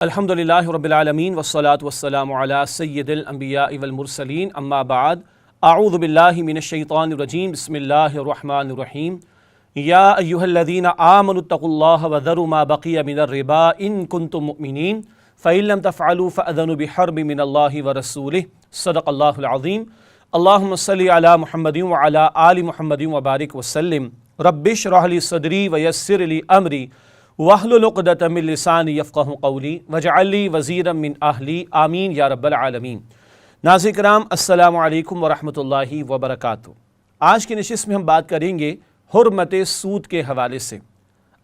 الحمدللہ رب العالمین والصلاة والسلام علی سید الانبیاء والمرسلین اما بعد اعوذ باللہ من الشیطان الرجیم بسم اللہ الرحمن الرحیم یا ایہا الذین آمنوا اتقوا اللہ وذروا ما بقی من الربا ان کنتم مؤمنین فإن لم تفعلوا فأذنوا بحرب من اللہ ورسولہ صدق اللہ العظیم اللہم صلی علی محمد وعلی آل محمد وبارک وسلم رب اشرح لی صدری ویسر لی امری وَاحْلُلْ عُقْدَةً مِّن لِّسَانِي يَفْقَهُوا قَوْلِي وَاجْعَل لِّي وَزِيرًا مِّن أَهْلِي آمین یا رب العالمین۔ ناظرین کرام السلام علیکم ورحمۃ اللہ وبرکاتہ۔ آج کی نشست میں ہم بات کریں گے حرمت سود کے حوالے سے۔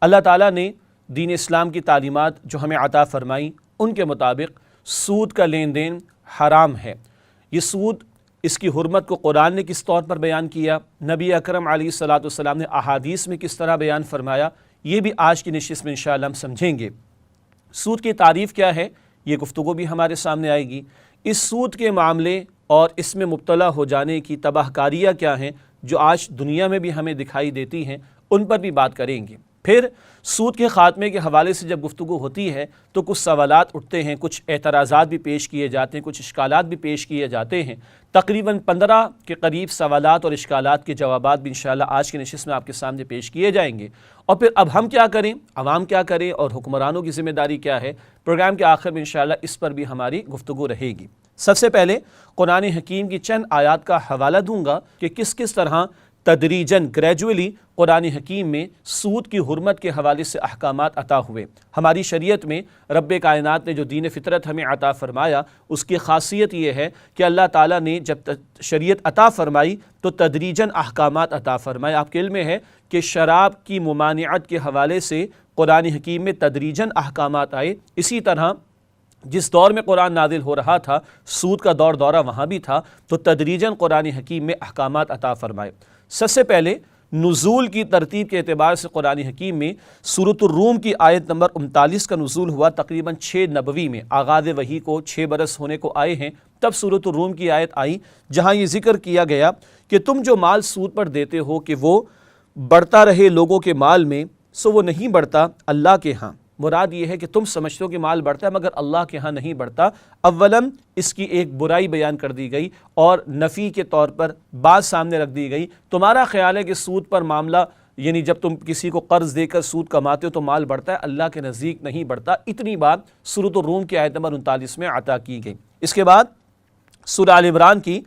اللہ تعالیٰ نے دین اسلام کی تعلیمات جو ہمیں عطا فرمائی ان کے مطابق سود کا لین دین حرام ہے۔ یہ سود، اس کی حرمت کو قرآن نے کس طور پر بیان کیا، نبی اکرم علیہ الصلوۃ والسلام نے احادیث میں کس طرح بیان فرمایا، یہ بھی آج کی نشست میں انشاءاللہ ہم سمجھیں گے۔ سود کی تعریف کیا ہے، یہ گفتگو بھی ہمارے سامنے آئے گی۔ اس سود کے معاملے اور اس میں مبتلا ہو جانے کی تباہ کاریاں کیا ہیں جو آج دنیا میں بھی ہمیں دکھائی دیتی ہیں، ان پر بھی بات کریں گے۔ پھر سود کے خاتمے کے حوالے سے جب گفتگو ہوتی ہے تو کچھ سوالات اٹھتے ہیں، کچھ اعتراضات بھی پیش کیے جاتے ہیں، کچھ اشکالات بھی پیش کیے جاتے ہیں۔ تقریباً 15 کے قریب سوالات اور اشکالات کے جوابات بھی انشاءاللہ آج کی نشست میں آپ کے سامنے پیش کیے جائیں گے۔ اور پھر اب ہم کیا کریں، عوام کیا کریں اور حکمرانوں کی ذمہ داری کیا ہے، پروگرام کے آخر میں انشاءاللہ اس پر بھی ہماری گفتگو رہے گی۔ سب سے پہلے قرآن حکیم کی چند آیات کا حوالہ دوں گا کہ کس کس طرح تدریجاً گریجولی قرآن حکیم میں سود کی حرمت کے حوالے سے احکامات عطا ہوئے۔ ہماری شریعت میں رب کائنات نے جو دین فطرت ہمیں عطا فرمایا، اس کی خاصیت یہ ہے کہ اللہ تعالیٰ نے جب شریعت عطا فرمائی تو تدریجاً احکامات عطا فرمائے۔ آپ کے علم میں ہے کہ شراب کی ممانعت کے حوالے سے قرآن حکیم میں تدریجاً احکامات آئے۔ اسی طرح جس دور میں قرآن نازل ہو رہا تھا، سود کا دورہ وہاں بھی تھا، تو تدریجاً قرآن حکیم میں احکامات عطا فرمائے۔ سب سے پہلے نزول کی ترتیب کے اعتبار سے قرآن حکیم میں سورۃ الروم کی آیت نمبر 39 کا نزول ہوا، تقریباً 6 نبوی میں، آغاز وحی کو 6 برس ہونے کو آئے ہیں، تب سورۃ الروم کی آیت آئی جہاں یہ ذکر کیا گیا کہ تم جو مال سود پر دیتے ہو کہ وہ بڑھتا رہے لوگوں کے مال میں، سو وہ نہیں بڑھتا اللہ کے ہاں۔ مراد یہ ہے کہ تم سمجھتے ہو کہ مال بڑھتا ہے مگر اللہ کے ہاں نہیں بڑھتا۔ اولاً اس کی ایک برائی بیان کر دی گئی اور نفی کے طور پر بات سامنے رکھ دی گئی۔ تمہارا خیال ہے کہ سود پر معاملہ، یعنی جب تم کسی کو قرض دے کر سود کماتے ہو تو مال بڑھتا ہے، اللہ کے نزدیک نہیں بڑھتا۔ اتنی بات سورۃ الروم کی آیت نمبر 39 میں عطا کی گئی۔ اس کے بعد سورہ آل عمران کی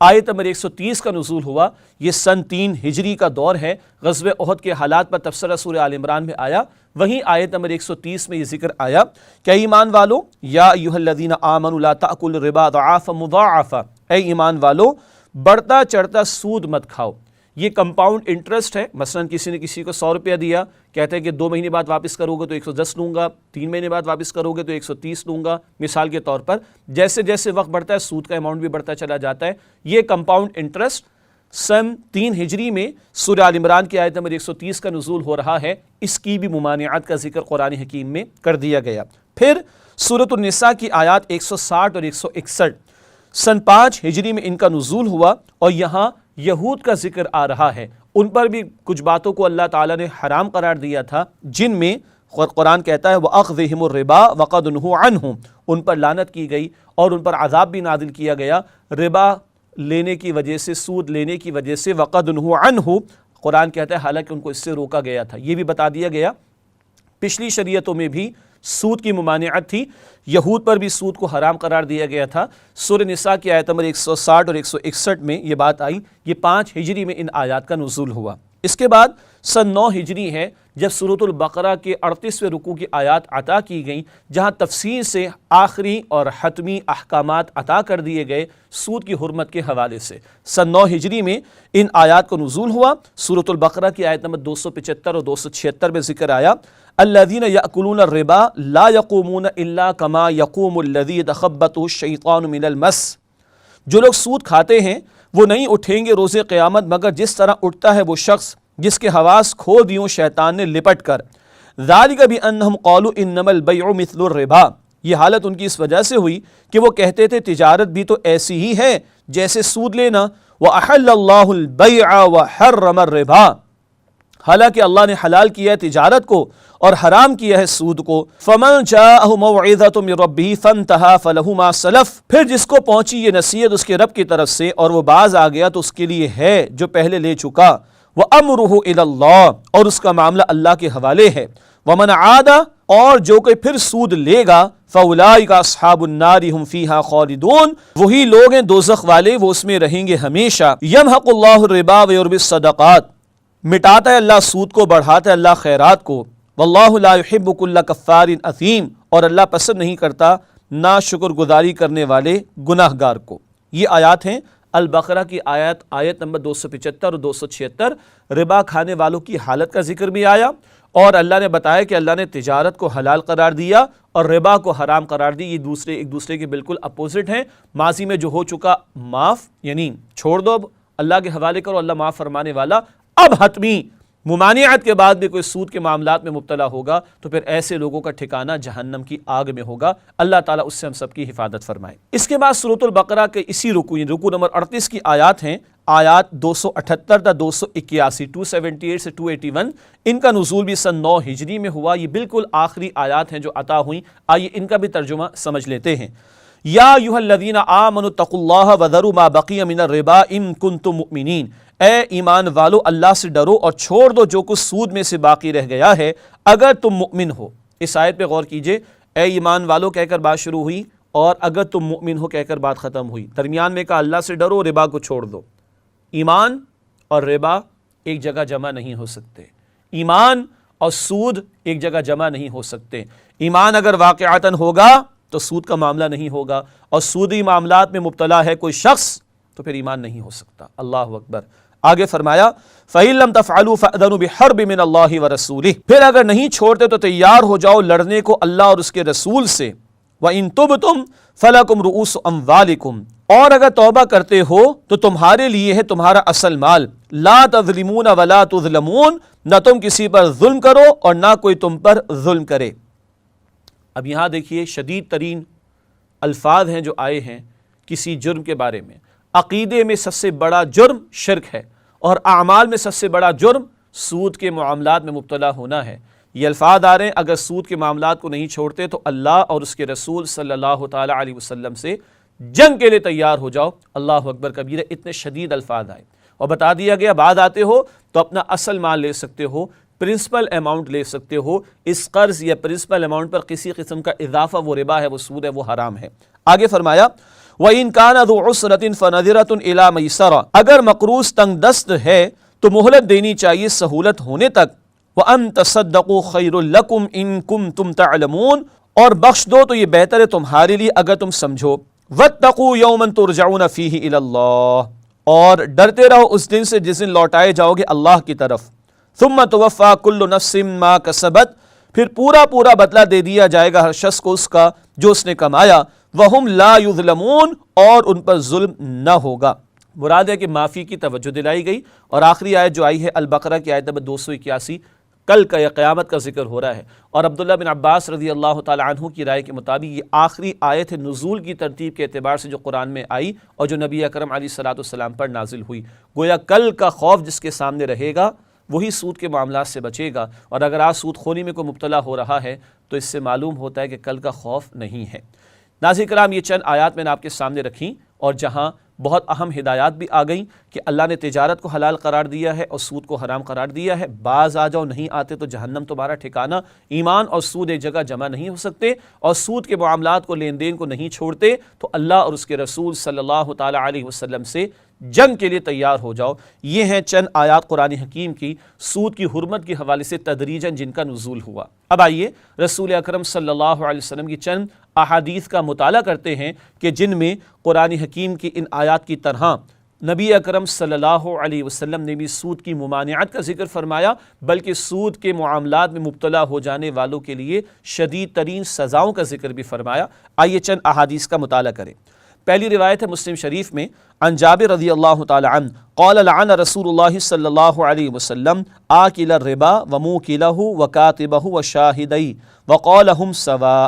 آیت نمبر 130 کا نزول ہوا۔ یہ سن 3 ہجری کا دور ہے۔ غزوہ احد کے حالات پر تبصرہ سورہ آل عمران میں آیا، وہیں آیت نمبر 130 میں یہ ذکر آیا کہ اے ایمان والو یا ایھا الذین آمنوا لا تأکلوا الربا ضعافا مضاعفا، اے ایمان والو بڑھتا چڑھتا سود مت کھاؤ۔ یہ کمپاؤنڈ انٹرسٹ ہے، مثلا کسی نے کسی کو 100 روپیہ دیا، کہتے ہیں کہ 2 مہینے بعد واپس کرو گے تو 110 لوں گا، 3 مہینے بعد واپس کرو گے تو 130 لوں گا، مثال کے طور پر۔ جیسے جیسے وقت بڑھتا ہے سود کا اماؤنٹ بھی بڑھتا چلا جاتا ہے۔ یہ کمپاؤنڈ انٹرسٹ سن 3 ہجری میں سورہ آل عمران کی آیت نمبر 130 کا نزول ہو رہا ہے، اس کی بھی ممانعت کا ذکر قرآن حکیم میں کر دیا گیا۔ پھر سورۃ النساء کی آیات 160 اور 161 سن 5 ہجری میں ان کا نزول ہوا، اور یہاں یہود کا ذکر آ رہا ہے۔ ان پر بھی کچھ باتوں کو اللہ تعالیٰ نے حرام قرار دیا تھا، جن میں قرآن کہتا ہے وَأَخْذِهِمُ الرِّبَا وَقَدْ نُهُوا عَنْهُ، ان پر لعنت کی گئی اور ان پر عذاب بھی نازل کیا گیا ربا لینے کی وجہ سے، سود لینے کی وجہ سے۔ وَقَدْ نُهُوا عَنْهُ، قرآن کہتا ہے حالانکہ ان کو اس سے روکا گیا تھا۔ یہ بھی بتا دیا گیا پچھلی شریعتوں میں بھی سود کی ممانعت تھی، یہود پر بھی سود کو حرام قرار دیا گیا تھا۔ سورہ نساء کی آیت نمبر 160 اور 161 میں یہ بات آئی۔ یہ 5 ہجری میں ان آیات کا نزول ہوا۔ اس کے بعد سن 9 ہجری ہے جب سورۃ البقرہ کے 38ویں رکوع کی آیات عطا کی گئیں، جہاں تفصیل سے آخری اور حتمی احکامات عطا کر دیے گئے سود کی حرمت کے حوالے سے۔ سن 9 ہجری میں ان آیات کو نزول ہوا۔ سورۃ البقرہ کی آیت نمبر 275 اور 276 میں ذکر آیا الذین یأکلون الربا لا یقومون الا کما یقوم الذی یتخبطہ الشیطان من المس، جو لوگ سود کھاتے ہیں وہ نہیں اٹھیں گے روز قیامت مگر جس طرح اٹھتا ہے وہ شخص جس کے حواس کھو دیوں شیطان نے لپٹ کر۔ ذالک بانہم قالوا انما البیع مثل الربا، یہ حالت ان کی اس وجہ سے ہوئی کہ وہ کہتے تھے تجارت بھی تو ایسی ہی ہے جیسے سود لینا۔ وَأَحَلَّ اللَّهُ الْبَيْعَ وَحَرَّمَ الرِّبَا، حالانکہ اللہ نے حلال کیا ہے تجارت کو اور حرام کیا ہے سود کو۔ فَمَنْ جَاءَهُ مَوْعِظَةٌ مِّن رَّبِّهِ فَانْتَهَىٰ فَلَهُ مَا سَلَفَ، پھر جس کو پہنچی یہ نصیحت اس کے رب کی طرف سے اور وہ باز آ گیا تو اس کے لیے ہے جو پہلے لے چکا۔ وَأَمْرُهُ إِلَى اللَّهِ، اور اس کا معاملہ اللہ کے حوالے ہے۔ وَمَنْ عَادَ، اور جو کوئی پھر سود لے گا، فَأُولَٰئِكَ أَصْحَابُ النَّارِ هُمْ فِيهَا خَالِدُونَ، وہی لوگ ہیں دوزخ والے، وہ اس میں رہیں گے ہمیشہ۔ يَمْحَقُ اللَّهُ الرِّبَا وَيُرْبِي الصَّدَقَاتِ، مٹاتا ہے اللہ سود کو، بڑھاتا ہے اللہ خیرات کو۔ واللہ لا يحب كل کفار اثیم، اور اللہ پسند نہیں کرتا نا شکر گزاری کرنے والے گناہ گار کو۔ یہ آیات ہیں البقرہ کی آیت نمبر 275 اور 276۔ ربا کھانے والوں کی حالت کا ذکر بھی آیا، اور اللہ نے بتایا کہ اللہ نے تجارت کو حلال قرار دیا اور ربا کو حرام قرار دی۔ یہ ایک دوسرے کے بالکل اپوزٹ ہیں۔ ماضی میں جو ہو چکا معاف، یعنی چھوڑ دو، اللہ کے حوالے کرو، اللہ معاف فرمانے والا۔ اب حتمی ممانعت کے بعد بھی کوئی سود کے معاملات میں مبتلا ہوگا تو پھر ایسے لوگوں کا ٹھکانہ جہنم کی آگ میں ہوگا۔ اللہ تعالیٰ اس سے ہم سب کی حفاظت فرمائے۔ اس کے بعد سورۃ البقرہ کے اسی رکوع نمبر 38 کی آیات ہیں، آیات 278 تا 281، 278 سے 281۔ ان کا نزول بھی سن 9 ہجری میں ہوا۔ یہ بالکل آخری آیات ہیں جو عطا ہوئیں۔ آئیے ان کا بھی ترجمہ سمجھ لیتے ہیں۔ یا ایھا الذین آمنوا اتقوا اللہ وذروا ما بقی من الربا ان کنتم مؤمنین، اے ایمان والو اللہ سے ڈرو اور چھوڑ دو جو کچھ سود میں سے باقی رہ گیا ہے اگر تم مؤمن ہو۔ اس آیت پہ غور کیجئے، اے ایمان والو کہہ کر بات شروع ہوئی اور اگر تم مؤمن ہو کہہ کر بات ختم ہوئی۔ درمیان میں کہا اللہ سے ڈرو، ربا کو چھوڑ دو۔ ایمان اور ربا ایک جگہ جمع نہیں ہو سکتے، ایمان اور سود ایک جگہ جمع نہیں ہو سکتے۔ ایمان اگر واقعتاً ہوگا تو سود کا معاملہ نہیں ہوگا، اور سودی معاملات میں مبتلا ہے کوئی شخص تو پھر ایمان نہیں ہو سکتا۔ اللہ اکبر۔ آگے فرمایا فَإِن لَّمْ تَفْعَلُوا فَأْذَنُوا بِحَرْبٍ مِّنَ اللَّهِ وَرَسُولِهِ، پھر اگر نہیں چھوڑتے تو تیار ہو جاؤ لڑنے کو اللہ اور اس کے رسول سے۔ وَإِن تُبْتُمْ فَلَكُمْ رُءُوسُ أَمْوَالِكُمْ، اور اگر توبہ کرتے ہو تو تمہارے لیے ہے تمہارا اصل مال۔ لَا تَظْلِمُونَ وَلَا تُظْلَمُونَ، نہ تم کسی پر ظلم کرو اور نہ کوئی تم پر ظلم کرے۔ اب یہاں دیکھیے شدید ترین الفاظ ہیں جو آئے ہیں کسی جرم کے بارے میں۔ عقیدے میں سب سے بڑا جرم شرک ہے، اور اعمال میں سب سے بڑا جرم سود کے معاملات میں مبتلا ہونا ہے۔ یہ الفاظ آ رہے ہیں اگر سود کے معاملات کو نہیں چھوڑتے تو اللہ اور اس کے رسول صلی اللہ تعالی علیہ وسلم سے جنگ کے لیے تیار ہو جاؤ۔ اللہ اکبر کبیرہ، اتنے شدید الفاظ آئے اور بتا دیا گیا بعد آتے ہو تو اپنا اصل مال لے سکتے ہو، پرنسپل اماؤنٹ لے سکتے ہو، اس قرض یا پرنسپل اماؤنٹ پر کسی قسم کا اضافہ وہ ربا ہے، وہ سود ہے، وہ حرام ہے۔ آگے فرمایا وَإِن كَانَ ذُو عُسْرَةٍ فَنَظِرَةٌ إِلَىٰ مَيْسَرَةٍ، اگر مقروض تنگ دست ہے تو مہلت دینی چاہیے سہولت ہونے تک۔ وَأَن تَصَدَّقُوا خَيْرٌ لَكُمْ إِن كُنتُمْ تَعْلَمُونَ، اور بخش دو تو یہ بہتر ہے تمہارے لیے اگر تم سمجھو۔ وَاتَّقُوا يَوْمًا تُرْجَعُونَ فِيهِ إِلَى اللَّهِ، اور ڈرتے رہو اس دن سے جس دن لوٹائے جاؤ گے اللہ کی طرف۔ ثُمَّ تُوَفَّىٰ كُلُّ نَفْسٍ مَا كَسَبَتْ، پھر پورا بدلہ دے دیا جائے گا ہر شخص کو اس کا جو اس نے کمایا۔ وَهُمْ لَا يُظْلَمُونَ، اور ان پر ظلم نہ ہوگا۔ مراد ہے کہ معافی کی توجہ دلائی گئی۔ اور آخری آیت جو آئی ہے البقرہ کی آیت نمبر 281، کل کا یا قیامت کا ذکر ہو رہا ہے، اور عبداللہ بن عباس رضی اللہ تعالی عنہ کی رائے کے مطابق یہ آخری آیت ہے نزول کی ترتیب کے اعتبار سے جو قرآن میں آئی اور جو نبی اکرم علیہ الصلوۃ والسلام پر نازل ہوئی۔ گویا کل کا خوف جس کے سامنے رہے گا وہی سود کے معاملات سے بچے گا، اور اگر آج سود خونی میں کوئی مبتلا ہو رہا ہے تو اس سے معلوم ہوتا ہے کہ کل کا خوف نہیں ہے۔ ناظرین کرام، یہ چند آیات میں نے آپ کے سامنے رکھیں، اور جہاں بہت اہم ہدایات بھی آ گئیں کہ اللہ نے تجارت کو حلال قرار دیا ہے اور سود کو حرام قرار دیا ہے۔ باز آ جاؤ، نہیں آتے تو جہنم تمہارا ٹھکانہ۔ ایمان اور سود ایک جگہ جمع نہیں ہو سکتے، اور سود کے معاملات کو، لین دین کو نہیں چھوڑتے تو اللہ اور اس کے رسول صلی اللہ تعالی علیہ وسلم سے جنگ کے لیے تیار ہو جاؤ۔ یہ ہیں چند آیات قرآن حکیم کی سود کی حرمت کے حوالے سے تدریجاً جن کا نزول ہوا۔ اب آئیے رسول اکرم صلی اللہ علیہ وسلم کی چند احادیث کا مطالعہ کرتے ہیں کہ جن میں قرآن حکیم کی ان آیات کی طرح نبی اکرم صلی اللہ علیہ وسلم نے بھی سود کی ممانعت کا ذکر فرمایا، بلکہ سود کے معاملات میں مبتلا ہو جانے والوں کے لیے شدید ترین سزاؤں کا ذکر بھی فرمایا۔ آئیے چند احادیث کا مطالعہ کریں۔ پہلی روایت ہے مسلم شریف میں، عن جابر رضی اللہ تعالی عنہ قال لعن رسول اللہ صلی اللہ علیہ وسلم آکل الربا وموکلہ وکاتبہ وشاہدی وقال ہم سواء۔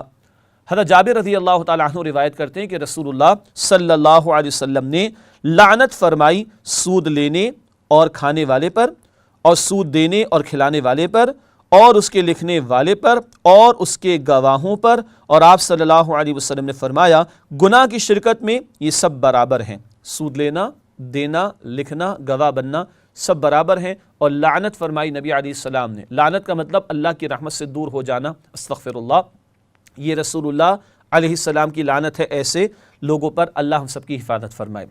حضرت جابر رضی اللہ تعالی عنہ روایت کرتے ہیں کہ رسول اللہ صلی اللہ علیہ وسلم نے لعنت فرمائی سود لینے اور کھانے والے پر، اور سود دینے اور کھلانے والے پر اور اس کے لکھنے والے پر اور اس کے گواہوں پر، اور آپ صلی اللہ علیہ وسلم نے فرمایا گناہ کی شرکت میں یہ سب برابر ہیں، سود لینا، دینا، لکھنا، گواہ بننا سب برابر ہیں۔ اور لعنت فرمائی نبی علیہ السلام نے، لعنت کا مطلب اللہ کی رحمت سے دور ہو جانا، استغفر اللہ، یہ رسول اللہ علیہ السلام کی لعنت ہے ایسے لوگوں پر، اللہ ہم سب کی حفاظت فرمائے۔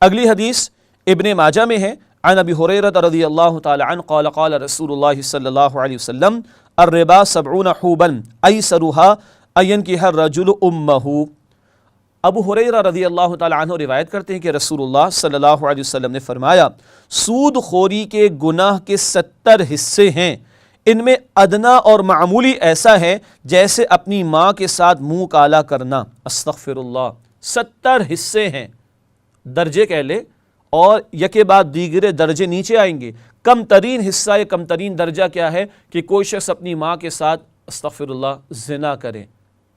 اگلی حدیث ابن ماجہ میں ہے، عن ابی ہریرہ رضی اللہ تعالی عنہ قال قال رسول اللہ صلی اللہ علیہ وسلم الربا 70 حوبا ایسرها ان ينكح الرجل امہ۔ ابو ہریرہ رضی اللہ تعالی عنہ روایت کرتے ہیں کہ رسول اللہ صلی اللہ علیہ وسلم نے فرمایا سود خوری کے گناہ کے 70 حصے ہیں، ان میں ادنا اور معمولی ایسا ہے جیسے اپنی ماں کے ساتھ منہ کالا کرنا، استغفر اللہ۔ 70 حصے ہیں، درجے کہہ لے، اور یکے بعد دیگرے درجے نیچے آئیں گے۔ کم ترین حصہ یا کم ترین درجہ کیا ہے کہ کوئی شخص اپنی ماں کے ساتھ استغفر اللہ زنا کرے۔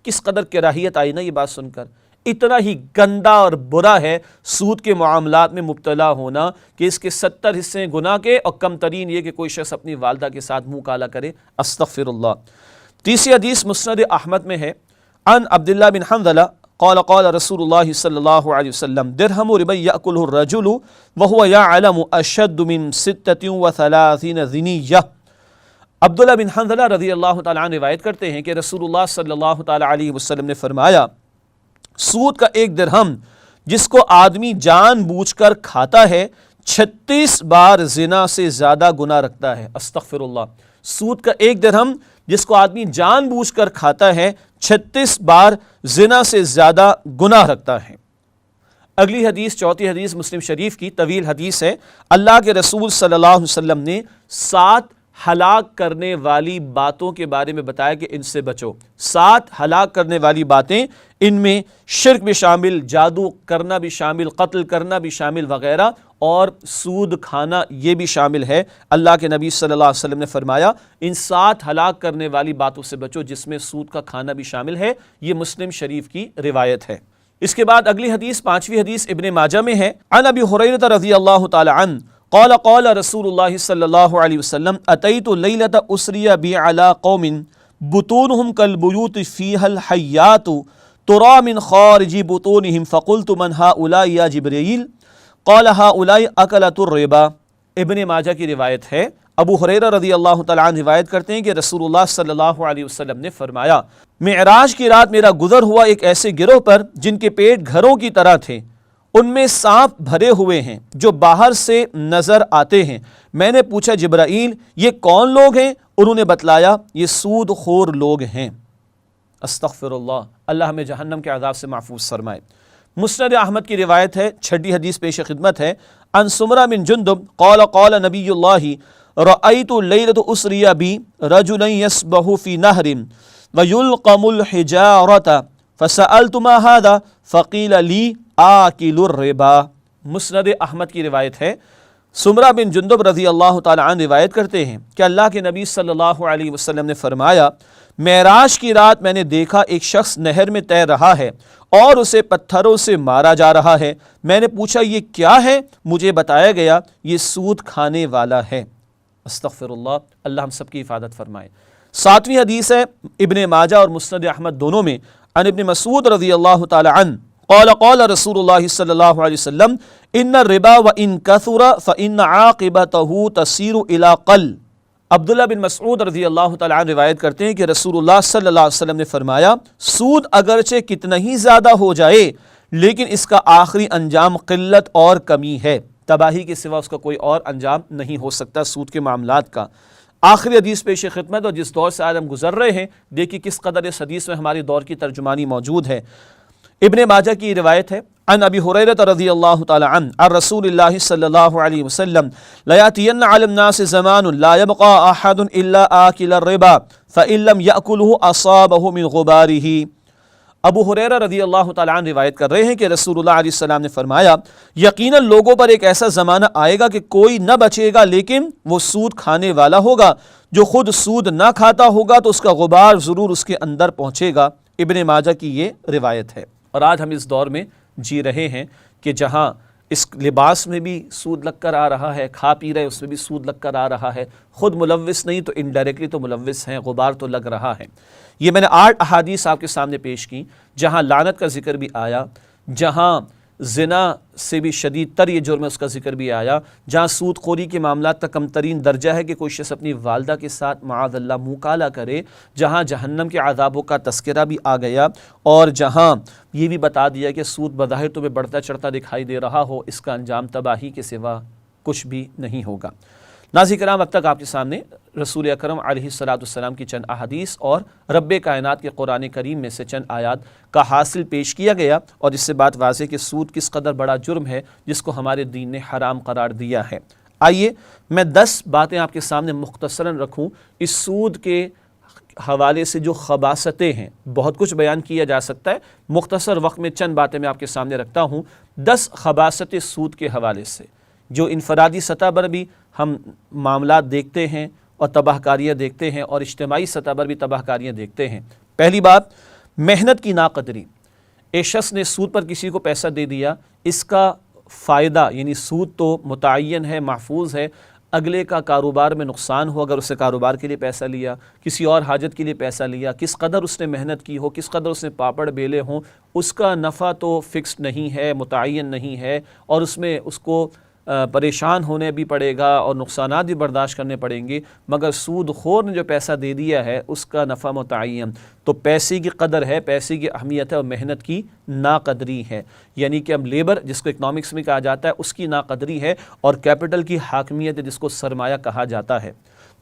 کس قدر کراہیت آئی نا یہ بات سن کر، اتنا ہی گندا اور برا ہے سود کے معاملات میں مبتلا ہونا کہ اس کے 70 حصے ہیں گناہ کے، اور کم ترین یہ کہ کوئی شخص اپنی والدہ کے ساتھ منہ کالا کرے، استغفر اللہ۔ تیسری حدیث مسند احمد میں ہے، عن عبداللہ بن حنظلہ قال قال رسول اللہ صلی اللہ علیہ وسلم درہم ربا یأکلہ الرجل وہو یعلم اشد من 36 ذنیہ۔ عبداللہ بن حنظلہ رضی اللہ تعالیٰ عنہ روایت کرتے ہیں کہ رسول اللہ صلی اللہ تعالیٰ علیہ وسلم نے فرمایا سود کا 1 درہم جس کو آدمی جان بوجھ کر کھاتا ہے 36 بار زنا سے زیادہ گناہ رکھتا ہے، استغفر اللہ۔ سود کا 1 درہم جس کو آدمی جان بوجھ کر کھاتا ہے 36 بار زنا سے زیادہ گناہ رکھتا ہے۔ اگلی حدیث چوتھی حدیث مسلم شریف کی طویل حدیث ہے، اللہ کے رسول صلی اللہ علیہ وسلم نے 7 ہلاک کرنے والی باتوں کے بارے میں بتایا کہ ان سے بچو۔ 7 ہلاک کرنے والی باتیں، ان میں شرک بھی شامل، جادو کرنا بھی شامل، قتل کرنا بھی شامل وغیرہ، اور سود کھانا یہ بھی شامل ہے۔ اللہ کے نبی صلی اللہ علیہ وسلم نے فرمایا ان 7 ہلاک کرنے والی باتوں سے بچو جس میں سود کا کھانا بھی شامل ہے، یہ مسلم شریف کی روایت ہے۔ اس کے بعد اگلی حدیث 5ویں حدیث ابن ماجہ میں ہے، عن ابی ہریرہ رضی اللہ تعالی عنہ قال قال رسول اللہ صلی اللہ علیہ وسلم اتیت لیلۃ اسری بی علی قوم بطونہم کالبیوت فیہا الحیات ترا من خارج بطونہم فقلت من ہؤلاء یا جبرائیل قال ہؤلاء اکلۃ الربا۔ ابن ماجہ کی روایت ہے، ابو ہریرہ رضی اللہ تعالیٰ عنہ روایت کرتے ہیں کہ رسول اللہ صلی اللہ علیہ وسلم نے فرمایا معراج کی رات میرا گزر ہوا ایک ایسے گروہ پر جن کے پیٹ گھروں کی طرح تھے، ان میں سانپ بھرے ہوئے ہیں جو باہر سے نظر آتے ہیں۔ میں نے پوچھا جبرائیل یہ کون لوگ ہیں؟ انہوں نے بتلایا یہ سود خور لوگ ہیں، استغفر اللہ، اللہ ہمیں جہنم کے عذاب سے محفوظ فرمائے۔ مسند احمد کی روایت ہے، 6ٹھی حدیث پیش خدمت ہے، عن سمرہ بن جندب قال قال نبی اللہ رأیت لیلۃ اسری بی رجلا یسبح فی نہر ویلقم الحجارۃ فسألت ما هذا فقیل لی آکل الربا۔ مسند احمد کی روایت ہے، سمرہ بن جندب رضی اللہ تعالی عنہ روایت کرتے ہیں کہ اللہ کے نبی صلی اللہ علیہ وسلم نے فرمایا معراج کی رات میں نے دیکھا ایک شخص نہر میں تیر رہا ہے اور اسے پتھروں سے مارا جا رہا ہے۔ میں نے پوچھا یہ کیا ہے؟ مجھے بتایا گیا یہ سود کھانے والا ہے، استغفر اللہ، اللہ ہم سب کی حفاظت فرمائے۔ 7ویں حدیث ہے ابن ماجہ اور مسند احمد دونوں میں، عن ابن مسعود رضی اللہ تعالی عنہ قال قال رسول اللہ صلی اللہ علیہ وسلم ان الربا وان کثر فان عاقبته تصیر الى قل۔ عبداللہ بن مسعود رضی اللہ تعالی عنہ روایت کرتے ہیں کہ رسول اللہ صلی اللہ علیہ وسلم نے فرمایا سود اگرچہ کتنا ہی زیادہ ہو جائے لیکن اس کا آخری انجام قلت اور کمی ہے، تباہی کے سوا اس کا کوئی اور انجام نہیں ہو سکتا سود کے معاملات کا۔ آخری حدیث پیش خدمت، اور جس دور سے آج ہم گزر رہے ہیں دیکھیے کس قدر اس حدیث میں ہماری دور کی ترجمانی موجود ہے۔ ابن ماجہ کی روایت ہے، عن ابی ہریرہ رضی اللہ تعالی عنہ عن رسول اللہ صلی اللہ علیہ وسلم لیاتین علی الناس زمان لا یبقى احد الا آکل الربا فإن لم یأکلہ اصابہ من غبارہ۔ ابو ہریرہ رضی اللہ تعالیٰ عنہ روایت کر رہے ہیں کہ رسول اللہ علیہ السلام نے فرمایا یقیناً لوگوں پر ایک ایسا زمانہ آئے گا کہ کوئی نہ بچے گا لیکن وہ سود کھانے والا ہوگا، جو خود سود نہ کھاتا ہوگا تو اس کا غبار ضرور اس کے اندر پہنچے گا۔ ابن ماجہ کی یہ روایت ہے۔ اور آج ہم اس دور میں جی رہے ہیں کہ جہاں اس لباس میں بھی سود لگ کر آ رہا ہے، کھا پی رہے اس میں بھی سود لگ کر آ رہا ہے، خود ملوث نہیں تو انڈائریکٹلی تو ملوث ہیں، غبار تو لگ رہا ہے۔ یہ میں نے 8 احادیث آپ کے سامنے پیش کی جہاں لعنت کا ذکر بھی آیا، جہاں زنا سے بھی شدید تر یہ جرم ہے اس کا ذکر بھی آیا، جہاں سود خوری کے معاملات کا کم ترین درجہ ہے کہ کوئی شخص اپنی والدہ کے ساتھ معاذ اللہ منہ کالا کرے، جہاں جہنم کے عذابوں کا تذکرہ بھی آ گیا، اور جہاں یہ بھی بتا دیا کہ سود بظاہر تمہیں بڑھتا چڑھتا دکھائی دے رہا ہو، اس کا انجام تباہی کے سوا کچھ بھی نہیں ہوگا۔ ناظرین کرام، اب تک آپ کے سامنے رسول اکرم علیہ السلام کی چند احادیث اور رب کائنات کے قرآن کریم میں سے چند آیات کا حاصل پیش کیا گیا، اور اس سے بات واضح کہ سود کس قدر بڑا جرم ہے جس کو ہمارے دین نے حرام قرار دیا ہے۔ آئیے میں 10 باتیں آپ کے سامنے مختصراً رکھوں اس سود کے حوالے سے جو خباثتیں ہیں۔ بہت کچھ بیان کیا جا سکتا ہے، مختصر وقت میں چند باتیں میں آپ کے سامنے رکھتا ہوں 10 خباثتیں سود کے حوالے سے، جو انفرادی سطح پر بھی ہم معاملات دیکھتے ہیں اور تباہ کاریاں دیکھتے ہیں، اور اجتماعی سطح پر بھی تباہ کاریاں دیکھتے ہیں۔ پہلی بات، محنت کی ناقدری۔ ایک شخص نے سود پر کسی کو پیسہ دے دیا، اس کا فائدہ یعنی سود تو متعین ہے، محفوظ ہے، اگلے کا کاروبار میں نقصان ہو اگر اس سے کاروبار کے لیے پیسہ لیا، کسی اور حاجت کے لیے پیسہ لیا، کس قدر اس نے محنت کی ہو، کس قدر اس نے پاپڑ بیلے ہوں، اس کا نفع تو فکسڈ نہیں ہے، متعین نہیں ہے، اور اس میں اس کو پریشان ہونے بھی پڑے گا اور نقصانات بھی برداشت کرنے پڑیں گے، مگر سود خور نے جو پیسہ دے دیا ہے اس کا نفع متعین۔ تو پیسے کی قدر ہے، پیسے کی اہمیت ہے، اور محنت کی ناقدری ہے، یعنی کہ اب لیبر جس کو اکنامکس میں کہا جاتا ہے اس کی ناقدری ہے، اور کیپٹل کی حاکمیت ہے جس کو سرمایہ کہا جاتا ہے۔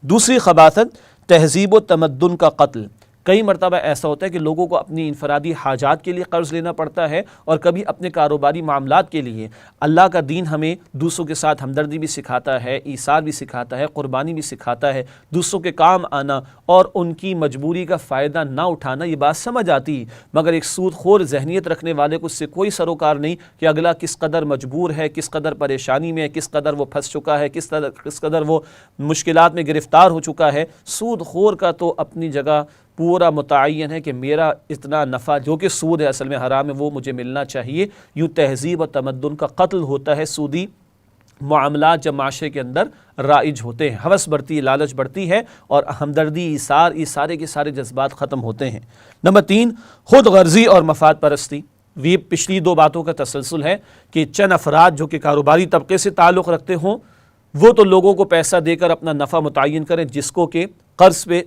دوسری خباثت، تہذیب و تمدن کا قتل۔ کئی مرتبہ ایسا ہوتا ہے کہ لوگوں کو اپنی انفرادی حاجات کے لیے قرض لینا پڑتا ہے، اور کبھی اپنے کاروباری معاملات کے لیے۔ اللہ کا دین ہمیں دوسروں کے ساتھ ہمدردی بھی سکھاتا ہے، ایثار بھی سکھاتا ہے، قربانی بھی سکھاتا ہے، دوسروں کے کام آنا اور ان کی مجبوری کا فائدہ نہ اٹھانا، یہ بات سمجھ آتی، مگر ایک سود خور ذہنیت رکھنے والے کو اس سے کوئی سروکار نہیں کہ اگلا کس قدر مجبور ہے، کس قدر پریشانی میں ہے، کس قدر وہ پھنس چکا ہے، کس قدر وہ مشکلات میں گرفتار ہو چکا ہے۔ سود خور کا تو اپنی جگہ پورا متعین ہے کہ میرا اتنا نفع جو کہ سود ہے اصل میں حرام ہے وہ مجھے ملنا چاہیے۔ یوں تہذیب و تمدن کا قتل ہوتا ہے سودی معاملات جب معاشرے کے اندر رائج ہوتے ہیں، ہوس بڑھتی ہے، لالچ بڑھتی ہے، اور ہمدردی، ایثار، یہ سارے کے سارے جذبات ختم ہوتے ہیں۔ نمبر 3، خود غرضی اور مفاد پرستی۔ یہ پچھلی 2 باتوں کا تسلسل ہے کہ چند افراد جو کہ کاروباری طبقے سے تعلق رکھتے ہوں وہ تو لوگوں کو پیسہ دے کر اپنا نفع متعین کریں، جس کو کہ قرض پہ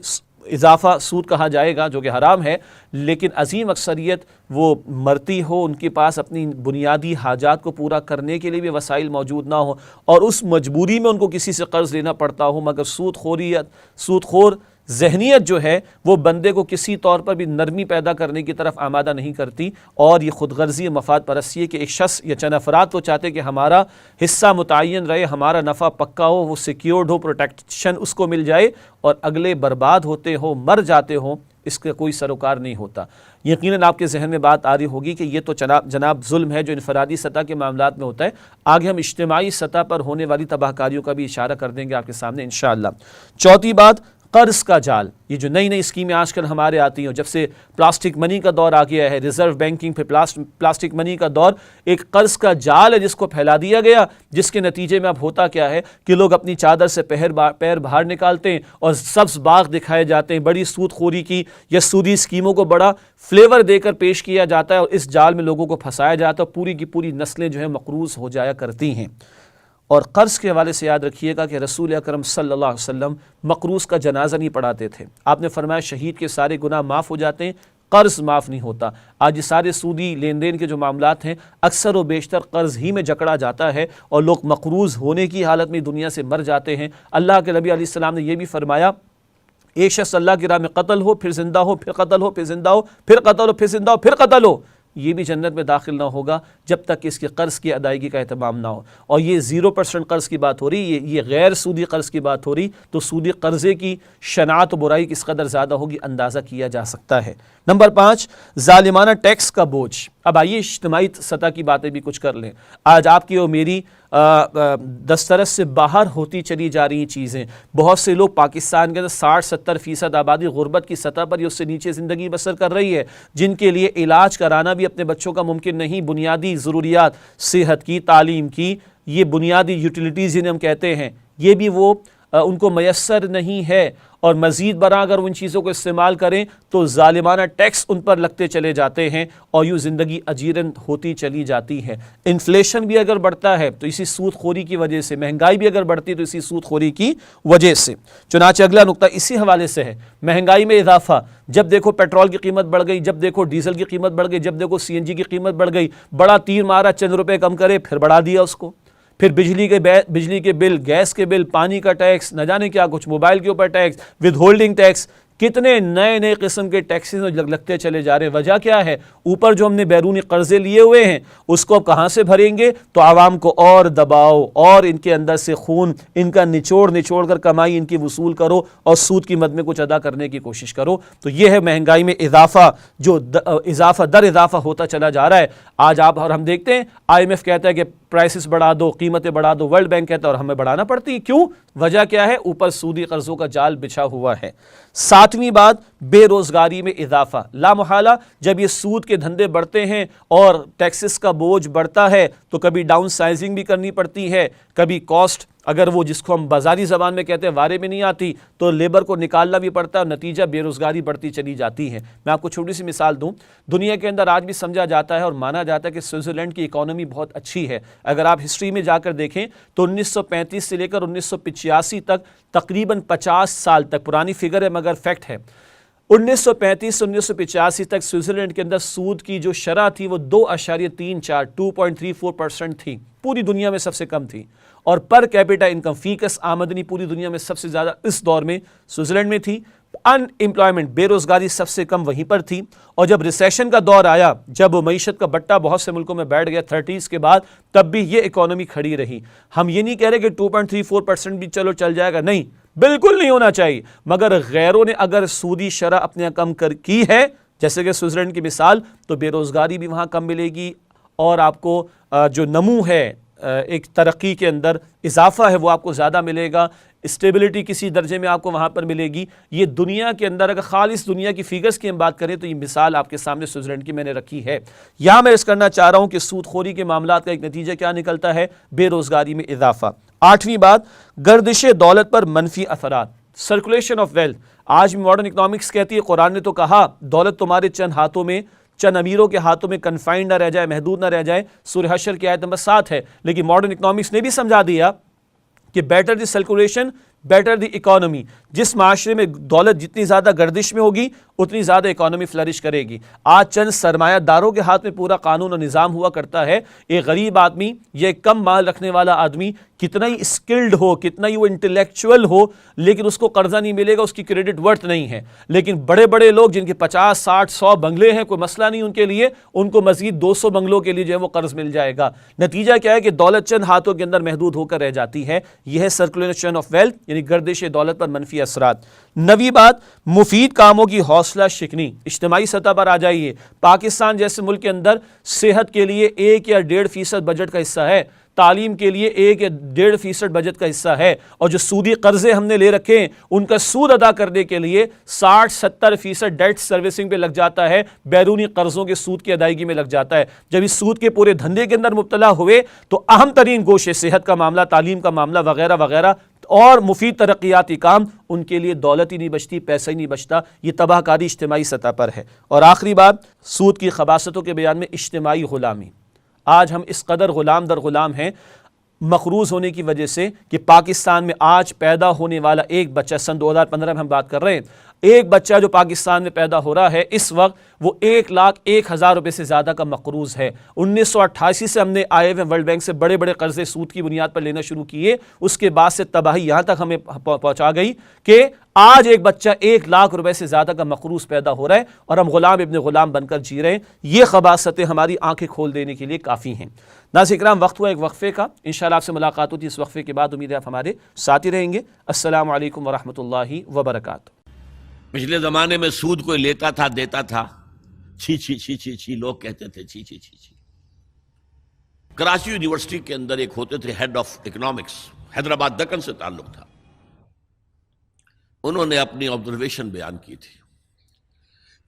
اضافہ سود کہا جائے گا جو کہ حرام ہے، لیکن عظیم اکثریت وہ مرتی ہو، ان کے پاس اپنی بنیادی حاجات کو پورا کرنے کے لیے بھی وسائل موجود نہ ہو، اور اس مجبوری میں ان کو کسی سے قرض لینا پڑتا ہو، مگر سود خور ذہنیت جو ہے وہ بندے کو کسی طور پر بھی نرمی پیدا کرنے کی طرف آمادہ نہیں کرتی، اور یہ خود غرضی مفاد پرستی ہے کہ ایک شخص یا چند افراد تو چاہتے کہ ہمارا حصہ متعین رہے، ہمارا نفع پکا ہو، وہ سیکیورڈ ہو، پروٹیکشن اس کو مل جائے، اور اگلے برباد ہوتے ہو، مر جاتے ہو، اس کا کوئی سروکار نہیں ہوتا۔ یقیناً آپ کے ذہن میں بات آ رہی ہوگی کہ یہ تو جناب ظلم ہے جو انفرادی سطح کے معاملات میں ہوتا ہے، آگے ہم اجتماعی سطح پر ہونے والی تباہ کاریوں کا بھی اشارہ کر دیں گے آپ کے سامنے انشاءاللہ۔ چوتھی بات، قرض کا جال۔ یہ جو نئی اسکیمیں آج کل ہمارے آتی ہیں، جب سے پلاسٹک منی کا دور آ گیا ہے، ریزرو بینکنگ پہ پلاسٹک منی کا دور، ایک قرض کا جال ہے جس کو پھیلا دیا گیا، جس کے نتیجے میں اب ہوتا کیا ہے کہ لوگ اپنی چادر سے پیر باہر نکالتے ہیں اور سبز باغ دکھائے جاتے ہیں، بڑی سود خوری کی یا سودی اسکیموں کو بڑا فلیور دے کر پیش کیا جاتا ہے، اور اس جال میں لوگوں کو پھنسایا جاتا ہے، پوری کی پوری نسلیں جو ہیں مقروض ہو جایا کرتی ہیں۔ اور قرض کے حوالے سے یاد رکھیے گا کہ رسول اکرم صلی اللہ علیہ وسلم مقروض کا جنازہ نہیں پڑھاتے تھے۔ آپ نے فرمایا شہید کے سارے گناہ معاف ہو جاتے ہیں، قرض معاف نہیں ہوتا۔ آج یہ سارے سودی لین دین کے جو معاملات ہیں اکثر و بیشتر قرض ہی میں جکڑا جاتا ہے، اور لوگ مقروض ہونے کی حالت میں دنیا سے مر جاتے ہیں۔ اللہ کے نبی علیہ السلام نے یہ بھی فرمایا، ایک شخص اللہ کی راہ میں قتل ہو، پھر زندہ ہو، پھر قتل ہو، پھر زندہ ہو، پھر قتل ہو، پھر زندہ ہو، پھر قتل ہو، یہ بھی جنت میں داخل نہ ہوگا جب تک کہ اس کے قرض کی ادائیگی کا اہتمام نہ ہو۔ اور یہ 0% قرض کی بات ہو رہی، یہ غیر سودی قرض کی بات ہو رہی، تو سودی قرضے کی شناعت و برائی کس قدر زیادہ ہوگی اندازہ کیا جا سکتا ہے۔ نمبر 5، ظالمانہ ٹیکس کا بوجھ۔ اب آئیے اجتماعی سطح کی باتیں بھی کچھ کر لیں۔ آج آپ کی اور میری دسترس سے باہر ہوتی چلی جا رہی چیزیں. بہت سے لوگ پاکستان کے اندر 60-70% آبادی غربت کی سطح پر یا اس سے نیچے زندگی بسر کر رہی ہے، جن کے لیے علاج کرانا بھی اپنے بچوں کا ممکن نہیں. بنیادی ضروریات صحت کی، تعلیم کی، یہ بنیادی یوٹیلیٹیز جنہیں ہم کہتے ہیں، یہ بھی وہ ان کو میسر نہیں ہے. اور مزید برآں اگر ان چیزوں کو استعمال کریں تو ظالمانہ ٹیکس ان پر لگتے چلے جاتے ہیں اور یوں زندگی اجیرن ہوتی چلی جاتی ہے. انفلیشن بھی اگر بڑھتا ہے تو اسی سود خوری کی وجہ سے، مہنگائی بھی اگر بڑھتی ہے تو اسی سود خوری کی وجہ سے. چنانچہ اگلا نقطہ اسی حوالے سے ہے، مہنگائی میں اضافہ. جب دیکھو پیٹرول کی قیمت بڑھ گئی، جب دیکھو ڈیزل کی قیمت بڑھ گئی، جب دیکھو CNG کی قیمت بڑھ گئی، بڑا تیر مارا، چند روپے کم کرے پھر بڑھا دیا اس کو. پھر بجلی کے بل، گیس کے بل، پانی کا ٹیکس، نہ جانے کیا کچھ، موبائل کے اوپر ٹیکس، ود ہولڈنگ ٹیکس، کتنے نئے نئے قسم کے ٹیکسز لگتے چلے جا رہے ہیں. وجہ کیا ہے؟ اوپر جو ہم نے بیرونی قرضے لیے ہوئے ہیں اس کو اب کہاں سے بھریں گے؟ تو عوام کو اور دباؤ اور ان کے اندر سے خون ان کا نچوڑ کر کمائی ان کی وصول کرو اور سود کی مد میں کچھ ادا کرنے کی کوشش کرو. تو یہ ہے مہنگائی میں اضافہ، جو اضافہ ہوتا چلا جا رہا ہے. آج آپ اور ہم دیکھتے ہیں IMF کہتا ہے کہ پرائسز بڑھا دو، قیمتیں بڑھا دو، ورلڈ بینک کہتا ہے اور ہمیں بڑھانا پڑتی. کیوں؟ وجہ کیا ہے؟ اوپر سودی قرضوں کا جال بچھا ہوا ہے. 7ویں بات، بے روزگاری میں اضافہ. لا محالہ جب یہ سود کے دھندے بڑھتے ہیں اور ٹیکسز کا بوجھ بڑھتا ہے تو کبھی ڈاؤن سائزنگ بھی کرنی پڑتی ہے، کبھی کاسٹ اگر وہ جس کو ہم بازاری زبان میں کہتے ہیں وارے میں نہیں آتی تو لیبر کو نکالنا بھی پڑتا ہے اور نتیجہ بے روزگاری بڑھتی چلی جاتی ہے. میں آپ کو چھوٹی سی مثال دوں، دنیا کے اندر آج بھی سمجھا جاتا ہے اور مانا جاتا ہے کہ سوئٹزرلینڈ کی اکانومی بہت اچھی ہے. اگر آپ ہسٹری میں جا کر دیکھیں تو 1935 سے لے کر 1985 تک تقریباً 50 سال تک، پرانی فگر ہے مگر فیکٹ ہے، 1935 سے 1985 تک سوئٹزرلینڈ کے اندر سود کی جو شرح تھی وہ 2.34% تھی، پوری دنیا میں سب سے کم تھی. اور پر کیپٹا انکم، فی کس آمدنی پوری دنیا میں سب سے زیادہ اس دور میں سوئٹزرلینڈ میں تھی. ان امپلائمنٹ، بے روزگاری سب سے کم وہیں پر تھی. اور جب ریسیشن کا دور آیا، جب معیشت کا بٹا بہت سے ملکوں میں بیٹھ گیا 30s کے بعد، تب بھی یہ اکانومی کھڑی رہی. ہم یہ نہیں کہہ رہے کہ 2.34% بھی چلو چل جائے گا، نہیں، بالکل نہیں ہونا چاہیے. مگر غیروں نے اگر سودی شرح اپنے کم کی ہے، جیسے کہ سوئٹزرلینڈ کی مثال، تو بے روزگاری بھی وہاں کم ملے گی اور آپ کو جو نمو ہے، ایک ترقی کے اندر اضافہ ہے، وہ آپ کو زیادہ ملے گا. اسٹیبلٹی کسی درجے میں آپ کو وہاں پر ملے گی. یہ دنیا کے اندر اگر خالص دنیا کی فیگرز کی ہم بات کریں تو یہ مثال آپ کے سامنے سوئٹزرلینڈ کی میں نے رکھی ہے. یہاں میں اس کرنا چاہ رہا ہوں کہ سود خوری کے معاملات کا ایک نتیجہ کیا نکلتا ہے؟ بے روزگاری میں اضافہ. 8ویں بات، گردش دولت پر منفی اثرات، سرکولیشن آف ویلتھ. آج ماڈرن اکنامکس کہتی ہے، قرآن نے تو کہا دولت تمہارے چند ہاتھوں میں، چند امیروں کے ہاتھوں میں کنفائنڈ نہ رہ جائے، محدود نہ رہ جائے. سورہ حشر کی آیت نمبر 7 ہے. لیکن ماڈرن اکنامکس نے بھی سمجھا دیا کہ better the circulation, better the economy. جس معاشرے میں دولت جتنی زیادہ گردش میں ہوگی اتنی زیادہ اکانومی فلرش کرے گی. آج چند سرمایہ داروں کے ہاتھ میں پورا قانون اور نظام ہوا کرتا ہے. ایک غریب آدمی یا ایک کم مال رکھنے والا آدمی کتنا ہی اسکلڈ ہو، کتنا ہی وہ انٹلیکچوئل ہو، لیکن اس کو قرضہ نہیں ملے گا، اس کی کریڈٹ ورتھ نہیں ہے. لیکن بڑے بڑے لوگ جن کے 50 60 100 بنگلے ہیں، کوئی مسئلہ نہیں ان کے لیے، ان کو مزید 200 بنگلوں کے لیے جو ہے وہ قرض مل جائے گا. نتیجہ کیا ہے کہ دولت چند ہاتھوں کے اندر محدود ہو کر رہ جاتی ہے. یہ ہے سرکولیشن آف ویلتھ، یعنی گردش دولت پر منفی اثرات. 9ویں بات، مفید کاموں کی حوصلہ شکنی. اجتماعی سطح پر آ جائیے، پاکستان جیسے ملک کے اندر صحت کے لیے 1 یا 1.5% بجٹ کا حصہ ہے، تعلیم کے لیے 1 یا 1.5% بجٹ کا حصہ ہے. اور جو سودی قرضے ہم نے لے رکھے ہیں ان کا سود ادا کرنے کے لیے 60-70% ڈیٹ سروسنگ پہ لگ جاتا ہے، بیرونی قرضوں کے سود کی ادائیگی میں لگ جاتا ہے. جب اس سود کے پورے دھندے کے اندر مبتلا ہوئے تو اہم ترین گوشے، صحت کا معاملہ، تعلیم کا معاملہ وغیرہ وغیرہ اور مفید ترقیاتی کام، ان کے لیے دولت ہی نہیں بچتی، پیسہ ہی نہیں بچتا. یہ تباہ کاری اجتماعی سطح پر ہے. اور آخری بات، سود کی خباثتوں کے بیان میں اجتماعی غلامی. آج ہم اس قدر غلام در غلام ہیں مقروض ہونے کی وجہ سے کہ پاکستان میں آج پیدا ہونے والا ایک بچہ، سن 2015 میں ہم بات کر رہے ہیں، ایک بچہ جو پاکستان میں پیدا ہو رہا ہے اس وقت وہ 1,01,000 روپے سے زیادہ کا مقروض ہے. 1988 سے ہم نے IMF ورلڈ بینک سے بڑے بڑے قرضے سود کی بنیاد پر لینا شروع کیے. اس کے بعد سے تباہی یہاں تک ہمیں پہنچا گئی کہ آج ایک بچہ 1,00,000 روپے سے زیادہ کا مقروض پیدا ہو رہا ہے اور ہم غلام ابن غلام بن کر جی رہے ہیں. یہ خباثتیں ہماری آنکھیں کھول دینے کے لیے کافی ہیں. ناظرین کرام، وقت ہوا ایک وقفے کا. انشاءاللہ آپ سے ملاقات ہوتی ہے اس وقفے کے بعد. امید ہے آپ ہمارے ساتھ ہی رہیں گے. السلام علیکم ورحمۃ اللہ وبرکاتہ. پچھلے زمانے میں سود کوئی لیتا تھا، دیتا تھا، چھی چھی چھی چھی چھی لوگ کہتے تھے، چھی چھی چھی چھی. کراچی یونیورسٹی کے اندر ایک ہوتے تھے head of economics, Hyderabad Deccan سے تعلق تھا. انہوں نے اپنی آبزرویشن بیان کی تھی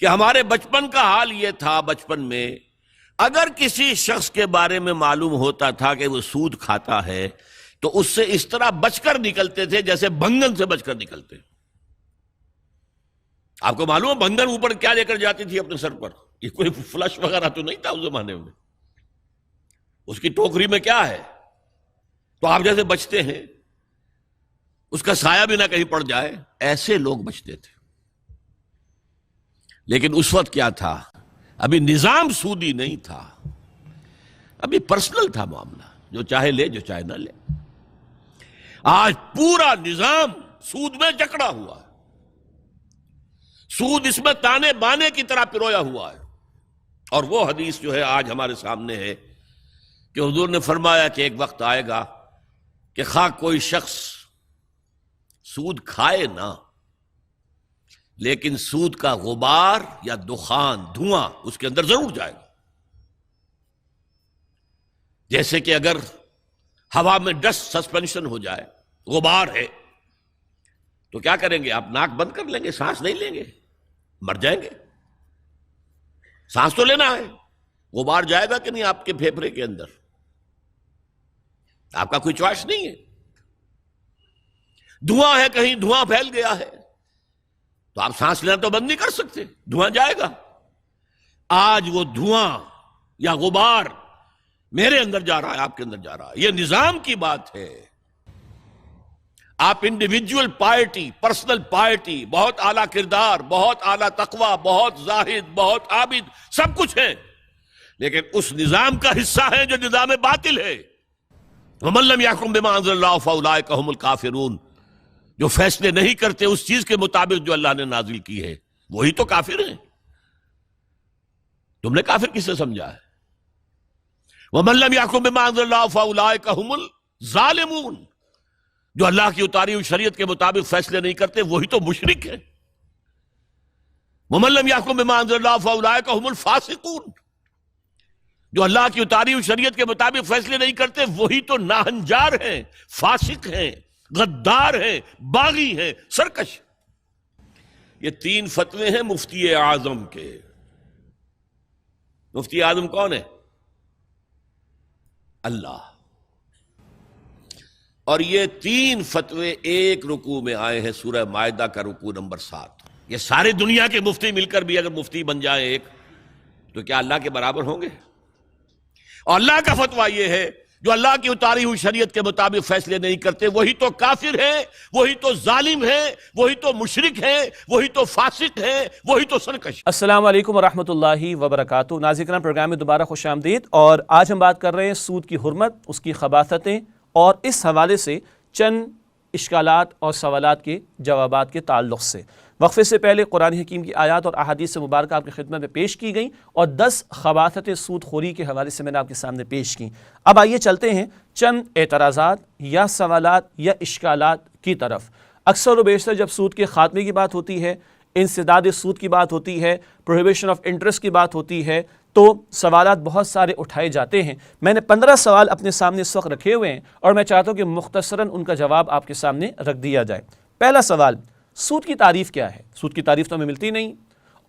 کہ ہمارے بچپن کا حال یہ تھا، بچپن میں اگر کسی شخص کے بارے میں معلوم ہوتا تھا کہ وہ سود کھاتا ہے تو اس سے اس طرح بچ کر نکلتے تھے جیسے بھنگن سے بچ کر نکلتے. آپ کو معلوم ہے بھنگن اوپر کیا لے کر جاتی تھی اپنے سر پر؟ یہ کوئی فلش وغیرہ تو نہیں تھا اس زمانے میں. اس کی ٹوکری میں کیا ہے؟ تو آپ جیسے بچتے ہیں، اس کا سایہ بھی نہ کہیں پڑ جائے، ایسے لوگ بچتے تھے. لیکن اس وقت کیا تھا؟ ابھی نظام سودی نہیں تھا، ابھی پرسنل تھا معاملہ، جو چاہے لے جو چاہے نہ لے. آج پورا نظام سود میں جکڑا ہوا ہے، سود اس میں تانے بانے کی طرح پرویا ہوا ہے. اور وہ حدیث جو ہے آج ہمارے سامنے ہے کہ حضور نے فرمایا کہ ایک وقت آئے گا کہ خواہ کوئی شخص سود کھائے نہ، لیکن سود کا غبار یا دخان، دھواں اس کے اندر ضرور جائے گا. جیسے کہ اگر ہوا میں ڈسٹ سسپینشن ہو جائے، غبار ہے، تو کیا کریں گے آپ؟ ناک بند کر لیں گے، سانس نہیں لیں گے، مر جائیں گے. سانس تو لینا ہے، غبار جائے گا کہ نہیں آپ کے پھیپھڑے کے اندر؟ آپ کا کوئی چوائس نہیں ہے. دھواں ہے، کہیں دھواں پھیل گیا ہے تو آپ سانس لینا تو بند نہیں کر سکتے، دھواں جائے گا. آج وہ دھواں یا غبار میرے اندر جا رہا ہے، آپ کے اندر جا رہا ہے. یہ نظام کی بات ہے. آپ انڈیویجول پارٹی، پرسنل پارٹی، بہت اعلیٰ کردار، بہت اعلیٰ تقوی، بہت زاہد، بہت عابد، سب کچھ ہے، لیکن اس نظام کا حصہ ہے جو نظام باطل ہے. وَمَن لَّمْ يَحْكُم بِمَا أَنزَلَ اللَّهُ فَأُولَٰئِكَ هُمُ الْكَافِرُونَ. جو فیصلے نہیں کرتے اس چیز کے مطابق جو اللہ نے نازل کی ہے، وہی تو کافر ہیں. تم نے کافر کس سے سمجھا ہے؟ وَمَن لَّمْ يَحْكُم بِمَا أَنزَلَ اللَّهُ فَأُولَٰئِكَ هُمُ الظَّالِمُونَ. جو اللہ کی اتاری ہوئی شریعت کے مطابق فیصلے نہیں کرتے وہی تو مشرک ہیں. وَمَن لَّمْ يَحْكُم بِمَا أَنزَلَ اللَّهُ فَأُولَٰئِكَ هُمُ الْفَاسِقُونَ. جو اللہ کی اتاری ہوئی شریعت کے مطابق فیصلے نہیں کرتے وہی تو ناہنجار ہیں، فاسق ہیں، غدار ہیں، باغی ہیں، سرکش. یہ 3 فتوے ہیں مفتی اعظم کے. مفتی اعظم کون ہے؟ اللہ. اور یہ 3 فتوے ایک رکوع میں آئے ہیں، سورہ مائدہ کا رکوع نمبر 7. یہ ساری دنیا کے مفتی مل کر بھی اگر مفتی بن جائیں ایک، تو کیا اللہ کے برابر ہوں گے؟ اور اللہ کا فتویٰ یہ ہے جو اللہ کی اتاری ہوئی شریعت کے مطابق فیصلے نہیں کرتے وہی تو کافر ہیں، وہی تو ظالم ہیں، وہی تو مشرک ہیں، وہی تو فاسق ہیں، وہی تو سرکش. السلام علیکم ورحمۃ اللہ وبرکاتہ. ناظرین کرام، پروگرام میں دوبارہ خوش آمدید. اور آج ہم بات کر رہے ہیں سود کی حرمت، اس کی خباثتیں، اور اس حوالے سے چند اشکالات اور سوالات کے جوابات کے تعلق سے. وقفے سے پہلے قرآن حکیم کی آیات اور احادیث مبارکہ آپ کی خدمت میں پیش کی گئیں اور 10 خباثت سود خوری کے حوالے سے میں نے آپ کے سامنے پیش کی. اب آئیے چلتے ہیں چند اعتراضات یا سوالات یا اشکالات کی طرف. اکثر و بیشتر جب سود کے خاتمے کی بات ہوتی ہے، انسداد سود کی بات ہوتی ہے، پروہیبیشن آف انٹرسٹ کی بات ہوتی ہے، تو سوالات بہت سارے اٹھائے جاتے ہیں. میں نے 15 سوال اپنے سامنے اس وقت رکھے ہوئے ہیں اور میں چاہتا ہوں کہ مختصراً ان کا جواب آپ کے سامنے رکھ دیا جائے. پہلا سوال، سود کی تعریف کیا ہے؟ سود کی تعریف تو ہمیں ملتی نہیں.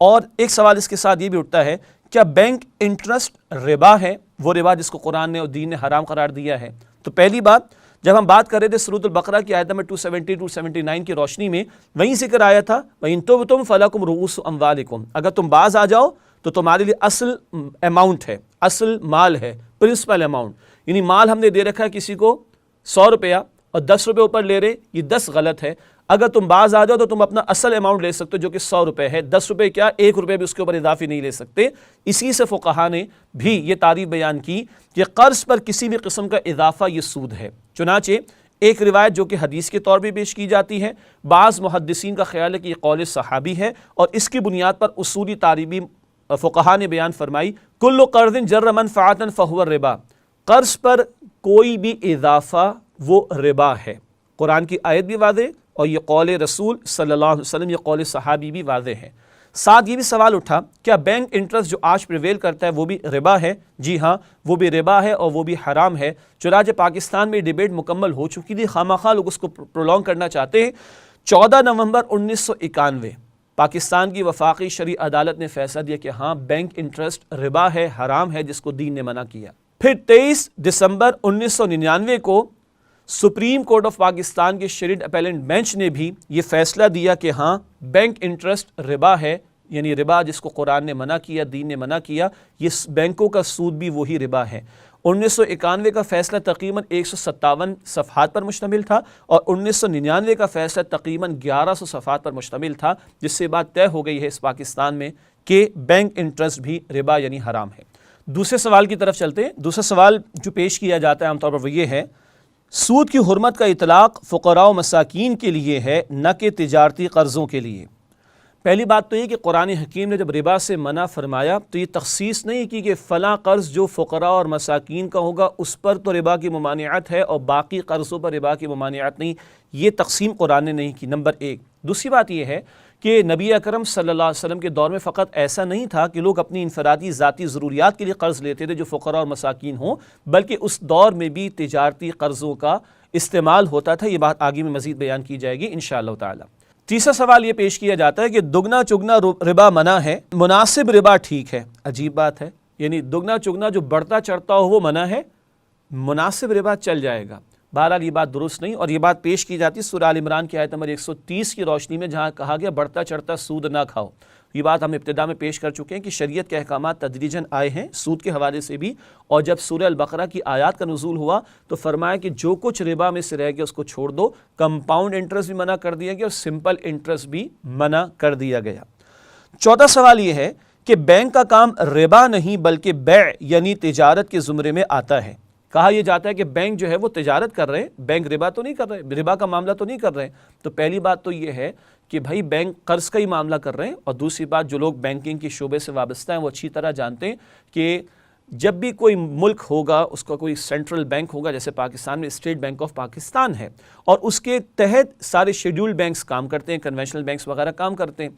اور ایک سوال اس کے ساتھ یہ بھی اٹھتا ہے، کیا بینک انٹرسٹ ربا ہے؟ وہ ربا جس کو قرآن نے اور دین نے حرام قرار دیا ہے. تو پہلی بات، جب ہم بات کر رہے تھے سورۃ البقرہ کی آیت نمبر 270 279 کی روشنی میں، وہیں ذکر آیا تھا وَإِن تُبْتُمْ فَلَكُمْ رُؤُوسُ أَمْوَالِكُمْ. اگر تم باز آ جاؤ تو تمہارے لیے اصل اماؤنٹ ہے، اصل مال ہے، پرنسپل اماؤنٹ. یعنی مال ہم نے دے رکھا ہے کسی کو 100 روپیہ اور 10 روپے اوپر لے رہے، یہ 10 غلط ہے. اگر تم باز آ جاؤ تو تم اپنا اصل اماؤنٹ لے سکتے ہو جو کہ 100 روپے ہے. 10 روپے کیا 1 روپے بھی اس کے اوپر اضافی نہیں لے سکتے. اسی سے فقہا نے بھی یہ تعریف بیان کی کہ قرض پر کسی بھی قسم کا اضافہ یہ سود ہے. چنانچہ ایک روایت جو کہ حدیث کے طور پہ پیش کی جاتی ہے، بعض محدثین کا خیال ہے کہ یہ قول صحابی ہے اور اس کی بنیاد پر اصولی تعریبی فقہا نے بیان فرمائی، کل قرض جر منفعۃ فہو الربا. قرض پر کوئی بھی اضافہ وہ ربا ہے. قرآن کی آیت بھی واضح اور یہ قول رسول صلی اللہ علیہ وسلم، یہ قول صحابی بھی واضح ہے. ساتھ یہ بھی سوال اٹھا کیا بینک انٹرسٹ جو آج پریویل کرتا ہے وہ بھی ربا ہے؟ جی ہاں، وہ بھی ربا ہے اور وہ بھی حرام ہے۔ چنانچہ پاکستان میں ڈیبیٹ مکمل ہو چکی تھی، خواہ لوگ اس کو پرولونگ کرنا چاہتے ہیں۔ 14 نومبر 1991 پاکستان کی وفاقی شرعی عدالت نے فیصلہ دیا کہ ہاں بینک انٹرسٹ ربا ہے، حرام ہے، جس کو دین نے منع کیا۔ پھر 23 دسمبر 1999 کو سپریم کورٹ آف پاکستان کے شریعت اپیلنٹ بینچ نے بھی یہ فیصلہ دیا کہ ہاں بینک انٹرسٹ ربا ہے، یعنی ربا جس کو قرآن نے منع کیا، دین نے منع کیا، یہ بینکوں کا سود بھی وہی ربا ہے۔ 1991 کا فیصلہ تقریباً 157 صفحات پر مشتمل تھا اور 1999 کا فیصلہ تقریباً 1100 صفحات پر مشتمل تھا، جس سے بات طے ہو گئی ہے اس پاکستان میں کہ بینک انٹرسٹ بھی ربا یعنی حرام ہے۔ دوسرے سوال کی طرف چلتے ہیں۔ دوسرا سوال جو پیش کیا جاتا ہے عام طور پر وہ یہ ہے، سود کی حرمت کا اطلاق فقراء و مساکین کے لیے ہے نہ کہ تجارتی قرضوں کے لیے۔ پہلی بات تو یہ کہ قرآن حکیم نے جب ربا سے منع فرمایا تو یہ تخصیص نہیں کی کہ فلاں قرض جو فقراء اور مساکین کا ہوگا اس پر تو ربا کی ممانعت ہے اور باقی قرضوں پر ربا کی ممانعت نہیں، یہ تقسیم قرآن نے نہیں کی، نمبر ایک۔ دوسری بات یہ ہے کہ نبی اکرم صلی اللہ علیہ وسلم کے دور میں فقط ایسا نہیں تھا کہ لوگ اپنی انفرادی ذاتی ضروریات کے لیے قرض لیتے تھے جو فقراء اور مساکین ہوں، بلکہ اس دور میں بھی تجارتی قرضوں کا استعمال ہوتا تھا۔ یہ بات آگے میں مزید بیان کی جائے گی انشاءاللہ تعالی۔ تیسرا سوال یہ پیش کیا جاتا ہے کہ دگنا چگنا ربا منع ہے، مناسب ربا ٹھیک ہے۔ عجیب بات ہے، یعنی دگنا چگنا جو بڑھتا چڑھتا ہو وہ منع ہے، مناسب ربا چل جائے گا۔ بہرحال یہ بات درست نہیں، اور یہ بات پیش کی جاتی ہے سورہ آل عمران کی آیت نمبر 130 کی روشنی میں، جہاں کہا گیا بڑھتا چڑھتا سود نہ کھاؤ۔ یہ بات ہم ابتدا میں پیش کر چکے ہیں کہ شریعت کے احکامات تدریجاً آئے ہیں سود کے حوالے سے بھی، اور جب سورہ البقرہ کی آیات کا نزول ہوا تو فرمایا کہ جو کچھ ربا میں سے رہ گیا اس کو چھوڑ دو۔ کمپاؤنڈ انٹرسٹ بھی منع کر دیا گیا اور سمپل انٹرسٹ بھی منع کر دیا گیا۔ چوتھا سوال یہ ہے کہ بینک کا کام ربا نہیں بلکہ بیع یعنی تجارت کے زمرے میں آتا ہے۔ کہا یہ جاتا ہے کہ بینک جو ہے وہ تجارت کر رہے ہیں، بینک ربا تو نہیں کر رہے، ربا کا معاملہ تو نہیں کر رہے۔ تو پہلی بات تو یہ ہے کہ بھائی بینک قرض کا ہی معاملہ کر رہے ہیں، اور دوسری بات جو لوگ بینکنگ کے شعبے سے وابستہ ہیں وہ اچھی طرح جانتے ہیں کہ جب بھی کوئی ملک ہوگا اس کا کوئی سینٹرل بینک ہوگا، جیسے پاکستان میں اسٹیٹ بینک آف پاکستان ہے، اور اس کے تحت سارے شیڈیول بینکس کام کرتے ہیں، کنونشنل بینکس وغیرہ کام کرتے ہیں۔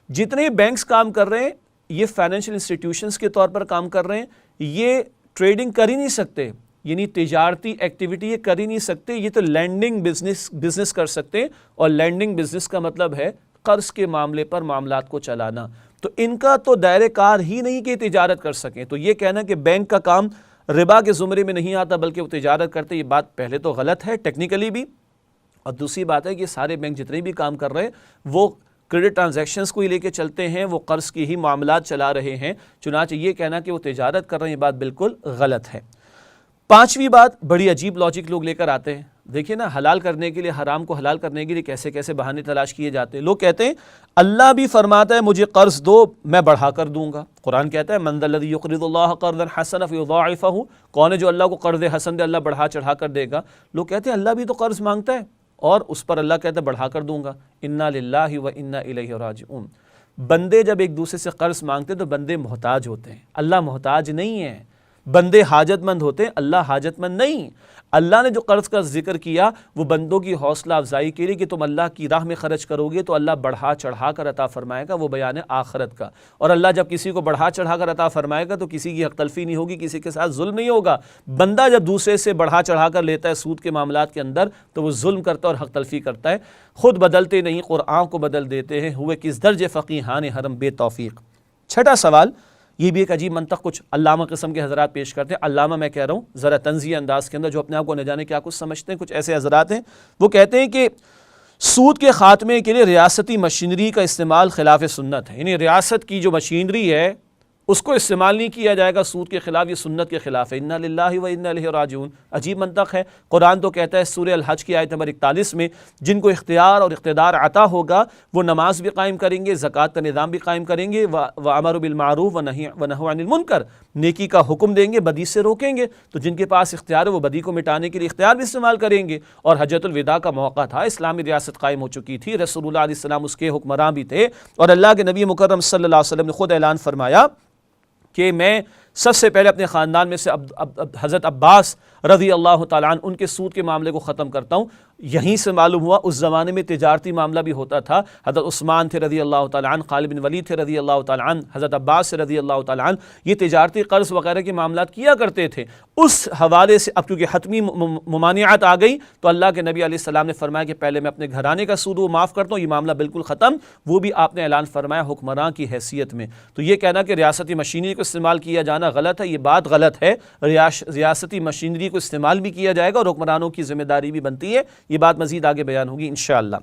جتنے بینکس کام کر رہے ہیں یہ فائنینشیل انسٹیٹیوشنز کے طور پر کام کر رہے ہیں، یہ ٹریڈنگ کر ہی نہیں سکتے، یعنی تجارتی ایکٹیویٹی یہ کر ہی نہیں سکتے، یہ تو لینڈنگ بزنس کر سکتے ہیں، اور لینڈنگ بزنس کا مطلب ہے قرض کے معاملے پر معاملات کو چلانا۔ تو ان کا تو دائرہ کار ہی نہیں کہ تجارت کر سکیں، تو یہ کہنا کہ بینک کا کام ربا کے زمرے میں نہیں آتا بلکہ وہ تجارت کرتے، یہ بات پہلے تو غلط ہے ٹیکنیکلی بھی، اور دوسری بات ہے کہ سارے بینک جتنے بھی کام کر رہے ہیں وہ کریڈٹ ٹرانزیکشنز کو ہی لے کے چلتے ہیں، وہ قرض کی ہی معاملات چلا رہے ہیں، چنانچہ یہ کہنا کہ وہ تجارت کر رہے ہیں یہ بات بالکل غلط ہے۔ پانچویں بات، بڑی عجیب لاجک لوگ لے کر آتے ہیں، دیکھیں نا حلال کرنے کے لیے، حرام کو حلال کرنے کے لیے کیسے کیسے بہانے تلاش کیے جاتے ہیں۔ لوگ کہتے ہیں اللہ بھی فرماتا ہے مجھے قرض دو میں بڑھا کر دوں گا، قرآن کہتا ہے من ذا الذی یقرض اللہ قرضا حسنا فیضاعفہ، کون ہے جو اللہ کو قرض حسن دے اللہ بڑھا چڑھا کر دے گا۔ لوگ کہتے ہیں اللہ بھی تو قرض مانگتا ہے اور اس پر اللہ کہتا ہے بڑھا کر دوں گا۔ انا للہ و انا الیہ راجعون۔ بندے جب ایک دوسرے سے قرض مانگتے تو بندے محتاج ہوتے ہیں، اللہ محتاج نہیں ہے۔ بندے حاجت مند ہوتے ہیں، اللہ حاجت مند نہیں۔ اللہ نے جو قرض کا ذکر کیا وہ بندوں کی حوصلہ افزائی کے لیے کہ تم اللہ کی راہ میں خرچ کرو گے تو اللہ بڑھا چڑھا کر عطا فرمائے گا، وہ بیان ہے آخرت کا۔ اور اللہ جب کسی کو بڑھا چڑھا کر عطا فرمائے گا تو کسی کی حق تلفی نہیں ہوگی، کسی کے ساتھ ظلم نہیں ہوگا۔ بندہ جب دوسرے سے بڑھا چڑھا کر لیتا ہے سود کے معاملات کے اندر تو وہ ظلم کرتا ہے اور حق تلفی کرتا ہے۔ خود بدلتے نہیں قرآن کو بدل دیتے ہیں، ہوئے کس درجے فقیہان حرم بے توفیق۔ چھٹا سوال، یہ بھی ایک عجیب منطق کچھ علامہ قسم کے حضرات پیش کرتے ہیں، علامہ میں کہہ رہا ہوں ذرا طنزیہ انداز کے اندر، جو اپنے آپ کو نہ جانے کیا کچھ سمجھتے ہیں، کچھ ایسے حضرات ہیں وہ کہتے ہیں کہ سود کے خاتمے کے لیے ریاستی مشینری کا استعمال خلاف سنت ہے، یعنی ریاست کی جو مشینری ہے اس کو استعمال نہیں کیا جائے گا سود کے خلاف، یہ سنت کے خلاف ہے۔ انا للہ و انا الیہ راجعون، عجیب منطق ہے۔ قرآن تو کہتا ہے سورہ الحج کی آیت نمبر 41 میں جن کو اختیار اور اقتدار عطا ہوگا وہ نماز بھی قائم کریں گے، زکوٰۃ کا نظام بھی قائم کریں گے، وَأَمَرُوا بِالْمَعْرُوفِ وَنَهَوْا عَنِ الْمُنْكَرِ، نیکی کا حکم دیں گے، بدی سے روکیں گے۔ تو جن کے پاس اختیار ہے وہ بدی کو مٹانے کے لیے اختیار بھی استعمال کریں گے۔ اور حجۃ الوداع کا موقع تھا، اسلامی ریاست قائم ہو چکی تھی، رسول اللہ علیہ السلام اس کے حکمراں بھی تھے، اور اللہ کے نبی مکرم صلی اللہ علیہ وسلم نے خود اعلان فرمایا کہ میں سب سے پہلے اپنے خاندان میں سے حضرت عباس رضی اللہ تعالیٰ عنہ ان کے سود کے معاملے کو ختم کرتا ہوں۔ یہیں سے معلوم ہوا اس زمانے میں تجارتی معاملہ بھی ہوتا تھا. حضرت عثمان تھے رضی اللہ تعالیٰ عنہ، خالد بن ولید تھے رضی اللہ تعالیٰ عنہ، حضرت عباس سے رضی اللہ تعالیٰ عنہ، یہ تجارتی قرض وغیرہ کے معاملات کیا کرتے تھے. اس حوالے سے اب کیونکہ حتمی ممانعت آ گئی تو اللہ کے نبی علیہ السلام نے فرمایا کہ پہلے میں اپنے گھرانے کا سود وہ معاف کرتا ہوں، یہ معاملہ بالکل ختم. وہ بھی آپ نے اعلان فرمایا حکمراں کی حیثیت میں. تو یہ کہنا کہ ریاستی مشینری کو استعمال کیا جانا غلط ہے، یہ بات غلط ہے. ریاستی مشینری کو استعمال بھی کیا جائے گا اور حکمرانوں کی ذمہ داری بھی بنتی ہے. یہ بات مزید آگے بیان ہوگی انشاءاللہ.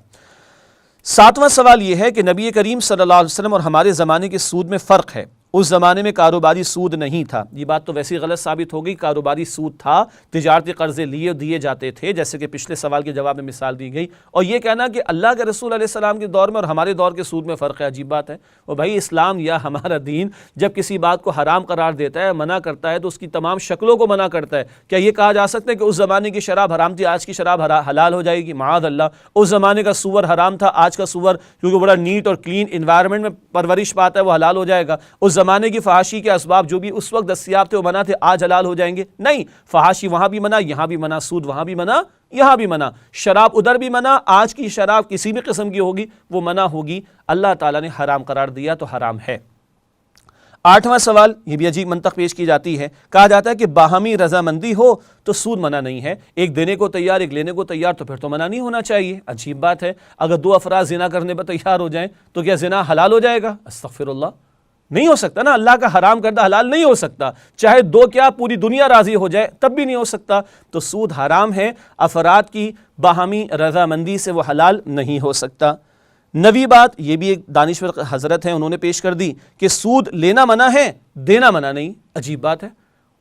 7واں سوال یہ ہے کہ نبی کریم صلی اللہ علیہ وسلم اور ہمارے زمانے کے سود میں فرق ہے. اس زمانے میں کاروباری سود نہیں تھا. یہ بات تو ویسے غلط ثابت ہو گئی. کاروباری سود تھا، تجارتی قرضے لیے دیے جاتے تھے، جیسے کہ پچھلے سوال کے جواب میں مثال دی گئی. اور یہ کہنا کہ اللہ کے رسول علیہ السلام کے دور میں اور ہمارے دور کے سود میں فرق ہے، عجیب بات ہے. اور بھائی اسلام یا ہمارا دین جب کسی بات کو حرام قرار دیتا ہے، منع کرتا ہے، تو اس کی تمام شکلوں کو منع کرتا ہے. کیا یہ کہا جا سکتا ہے کہ اس زمانے کی شراب حرام تھی، آج کی شراب حلال ہو جائے گی؟ معاذ اللہ. اس زمانے کا سور حرام تھا، آج کا سور کیونکہ بڑا نیٹ اور کلین انوائرمنٹ میں پرورش پاتا ہے وہ حلال ہو جائے گا. اس زمانے کی فحاشی کے اسباب جو بھی اس وقت دستیاب تھے وہ منع تھے، آج حلال ہو جائیں گے؟ نہیں، فحاشی وہاں بھی منع، یہاں بھی منع، سود وہاں بھی منع، یہاں بھی منع، شراب ادھر بھی منع. آج کی شراب کسی بھی قسم کی ہوگی وہ منع ہوگی. اللہ تعالیٰ نے حرام قرار دیا تو حرام ہے. 8واں سوال، یہ بھی عجیب منطق پیش کی جاتی ہے. کہا جاتا ہے کہ باہمی رضامندی ہو تو سود منع نہیں ہے. ایک دینے کو تیار، ایک لینے کو تیار، تو پھر تو منع نہیں ہونا چاہیے. عجیب بات ہے. اگر 2 افراد زنا کرنے پر تیار ہو جائیں تو کیا زنا حلال ہو جائے گا؟ استغفر اللہ. نہیں ہو سکتا نا. اللہ کا حرام کردہ حلال نہیں ہو سکتا. چاہے 2 کیا پوری دنیا راضی ہو جائے تب بھی نہیں ہو سکتا. تو سود حرام ہے. افراد کی باہمی رضامندی سے وہ حلال نہیں ہو سکتا. 9ویں بات، یہ بھی ایک دانشور حضرت ہیں انہوں نے پیش کر دی کہ سود لینا منع ہے، دینا منع نہیں. عجیب بات ہے.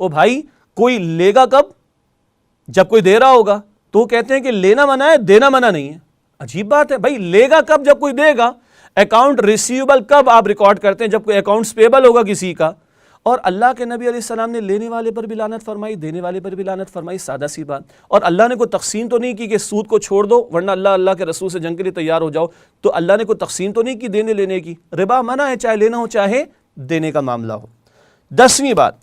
او بھائی کوئی لے گا کب؟ جب کوئی دے رہا ہوگا. تو وہ کہتے ہیں کہ لینا منع ہے، دینا منع نہیں ہے. عجیب بات ہے. بھائی لے گا کب؟ جب کوئی دے گا. اکاؤنٹ ریسیویبل کب آپ ریکارڈ کرتے ہیں؟ جب کوئی اکاؤنٹس پیبل ہوگا کسی کا. اور اللہ کے نبی علیہ السلام نے لینے والے پر بھی لعنت فرمائی، دینے والے پر بھی لعنت فرمائی. سادہ سی بات. اور اللہ نے کوئی تقسیم تو نہیں کی کہ سود کو چھوڑ دو ورنہ اللہ کے رسول سے جنگ کے لیے تیار ہو جاؤ. تو اللہ نے کوئی تقسیم تو نہیں کی دینے لینے کی. ربا منع ہے، چاہے لینا ہو چاہے دینے کا معاملہ ہو. 10ویں بات،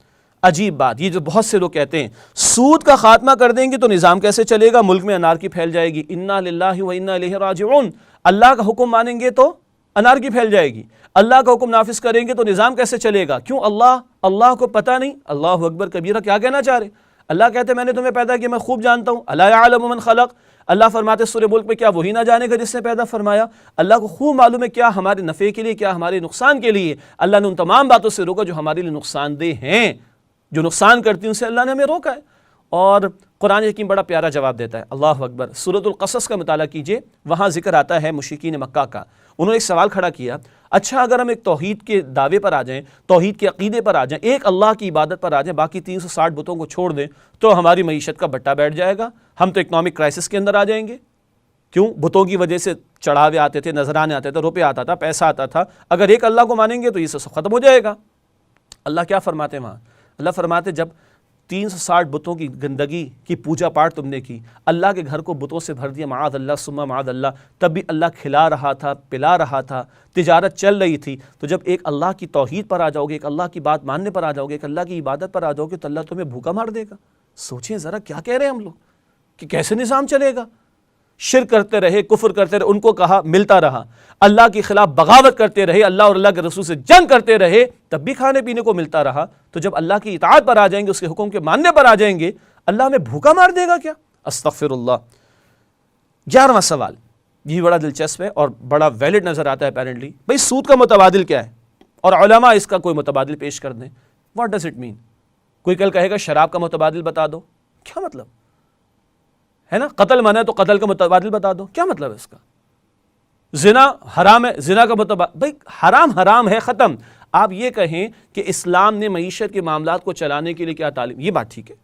عجیب بات، یہ جو بہت سے لوگ کہتے ہیں سود کا خاتمہ کر دیں گے تو نظام کیسے چلے گا؟ ملک میں انارکی پھیل جائے گی. انا للہ و انا الیہ راجعون. اللہ کا حکم مانیں گے تو انارکی پھیل جائے گی. اللہ کا حکم نافذ کریں گے تو نظام کیسے چلے گا؟ کیوں؟ اللہ کو پتہ نہیں؟ اللہ اکبر کبیرہ. کیا کہنا چاہ رہے؟ اللہ کہتے میں نے تمہیں پیدا کیا، میں خوب جانتا ہوں. الا یعلم من خلق. اللہ فرماتے سورہ ملک میں کیا وہی نہ جانے گا جس نے پیدا فرمایا؟ اللہ کو خوب معلوم ہے کیا ہمارے نفع کے لیے، کیا ہمارے نقصان کے لیے. اللہ نے ان تمام باتوں سے روکا جو ہمارے لیے نقصان دہ ہیں، جو نقصان کرتی ہیں ان سے اللہ نے ہمیں روکا ہے. اور قرآن حکیم بڑا پیارا جواب دیتا ہے. اللہ اکبر. سورۃ القصص کا مطالعہ کیجئے، وہاں ذکر آتا ہے مشرکین مکہ کا. انہوں نے ایک سوال کھڑا کیا، اچھا اگر ہم ایک توحید کے دعوے پر آ جائیں، توحید کے عقیدے پر آ جائیں، ایک اللہ کی عبادت پر آ جائیں، باقی 360 بتوں کو چھوڑ دیں تو ہماری معیشت کا بٹا بیٹھ جائے گا، ہم تو اکنامک کرائسس کے اندر آ جائیں گے. کیوں؟ بتوں کی وجہ سے چڑھاوے آتے تھے، نذرانے آتے تھے، روپے آتا تھا، پیسہ آتا تھا. اگر ایک اللہ کو مانیں گے تو یہ سب ختم ہو جائے گا. اللہ کیا فرماتے ہیں وہاں؟ اللہ فرماتے جب 360 بتوں کی گندگی کی پوجا پاٹ تم نے کی، اللہ کے گھر کو بتوں سے بھر دیا، معاذ اللہ ثم معاذ اللہ، تب بھی اللہ کھلا رہا تھا، پلا رہا تھا، تجارت چل رہی تھی. تو جب ایک اللہ کی توحید پر آ جاؤ گے، ایک اللہ کی بات ماننے پر آ جاؤ گے، ایک اللہ کی عبادت پر آ جاؤ گے تو اللہ تمہیں بھوکا مار دے گا. سوچیں ذرا کیا کہہ رہے ہیں ہم لوگ کہ کیسے نظام چلے گا. شرک کرتے رہے، کفر کرتے رہے، ان کو کہا ملتا رہا. اللہ کے خلاف بغاوت کرتے رہے، اللہ اور اللہ کے رسول سے جنگ کرتے رہے، تب بھی کھانے پینے کو ملتا رہا. تو جب اللہ کی اطاعت پر آ جائیں گے، اس کے حکم کے ماننے پر آ جائیں گے، اللہ ہمیں بھوکا مار دے گا کیا؟ استغفر اللہ. 11واں سوال، یہ بڑا دلچسپ ہے اور بڑا ویلڈ نظر آتا ہے اپیرنٹلی. بھائی سود کا متبادل کیا ہے؟ اور علماء اس کا کوئی متبادل پیش کر دیں. What does it mean? کوئی کل کہے گا شراب کا متبادل بتا دو. کیا مطلب ہے نا؟ قتل منع ہے تو قتل کا متبادل بتا دو. کیا مطلب ہے اس کا؟ زنا حرام ہے، زنا کا متبادل. بھائی حرام ہے، ختم. آپ یہ کہیں کہ اسلام نے معیشت کے معاملات کو چلانے کے لیے کیا تعلیم، یہ بات ٹھیک ہے.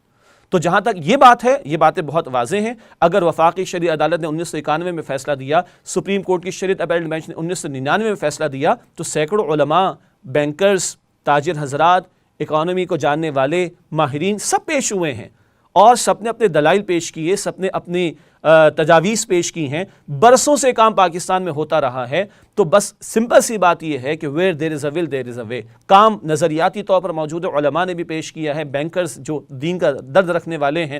تو جہاں تک یہ بات ہے، یہ باتیں بہت واضح ہیں. اگر وفاقی شرعی عدالت نے 1991 میں فیصلہ دیا، سپریم کورٹ کی شریعت اپیلٹ بینچ نے 1999 میں فیصلہ دیا، تو سینکڑوں علماء، بینکرز، تاجر حضرات، اکانومی کو جاننے والے، ماہرین سب پیش ہوئے ہیں اور سب نے اپنے دلائل پیش کیے، سب نے اپنی تجاویز پیش کی ہیں. برسوں سے کام پاکستان میں ہوتا رہا ہے. تو بس سمپل سی بات یہ ہے کہ where there is a will there is a way. کام نظریاتی طور پر موجود ہے، علماء نے بھی پیش کیا ہے، بینکرز جو دین کا درد رکھنے والے ہیں،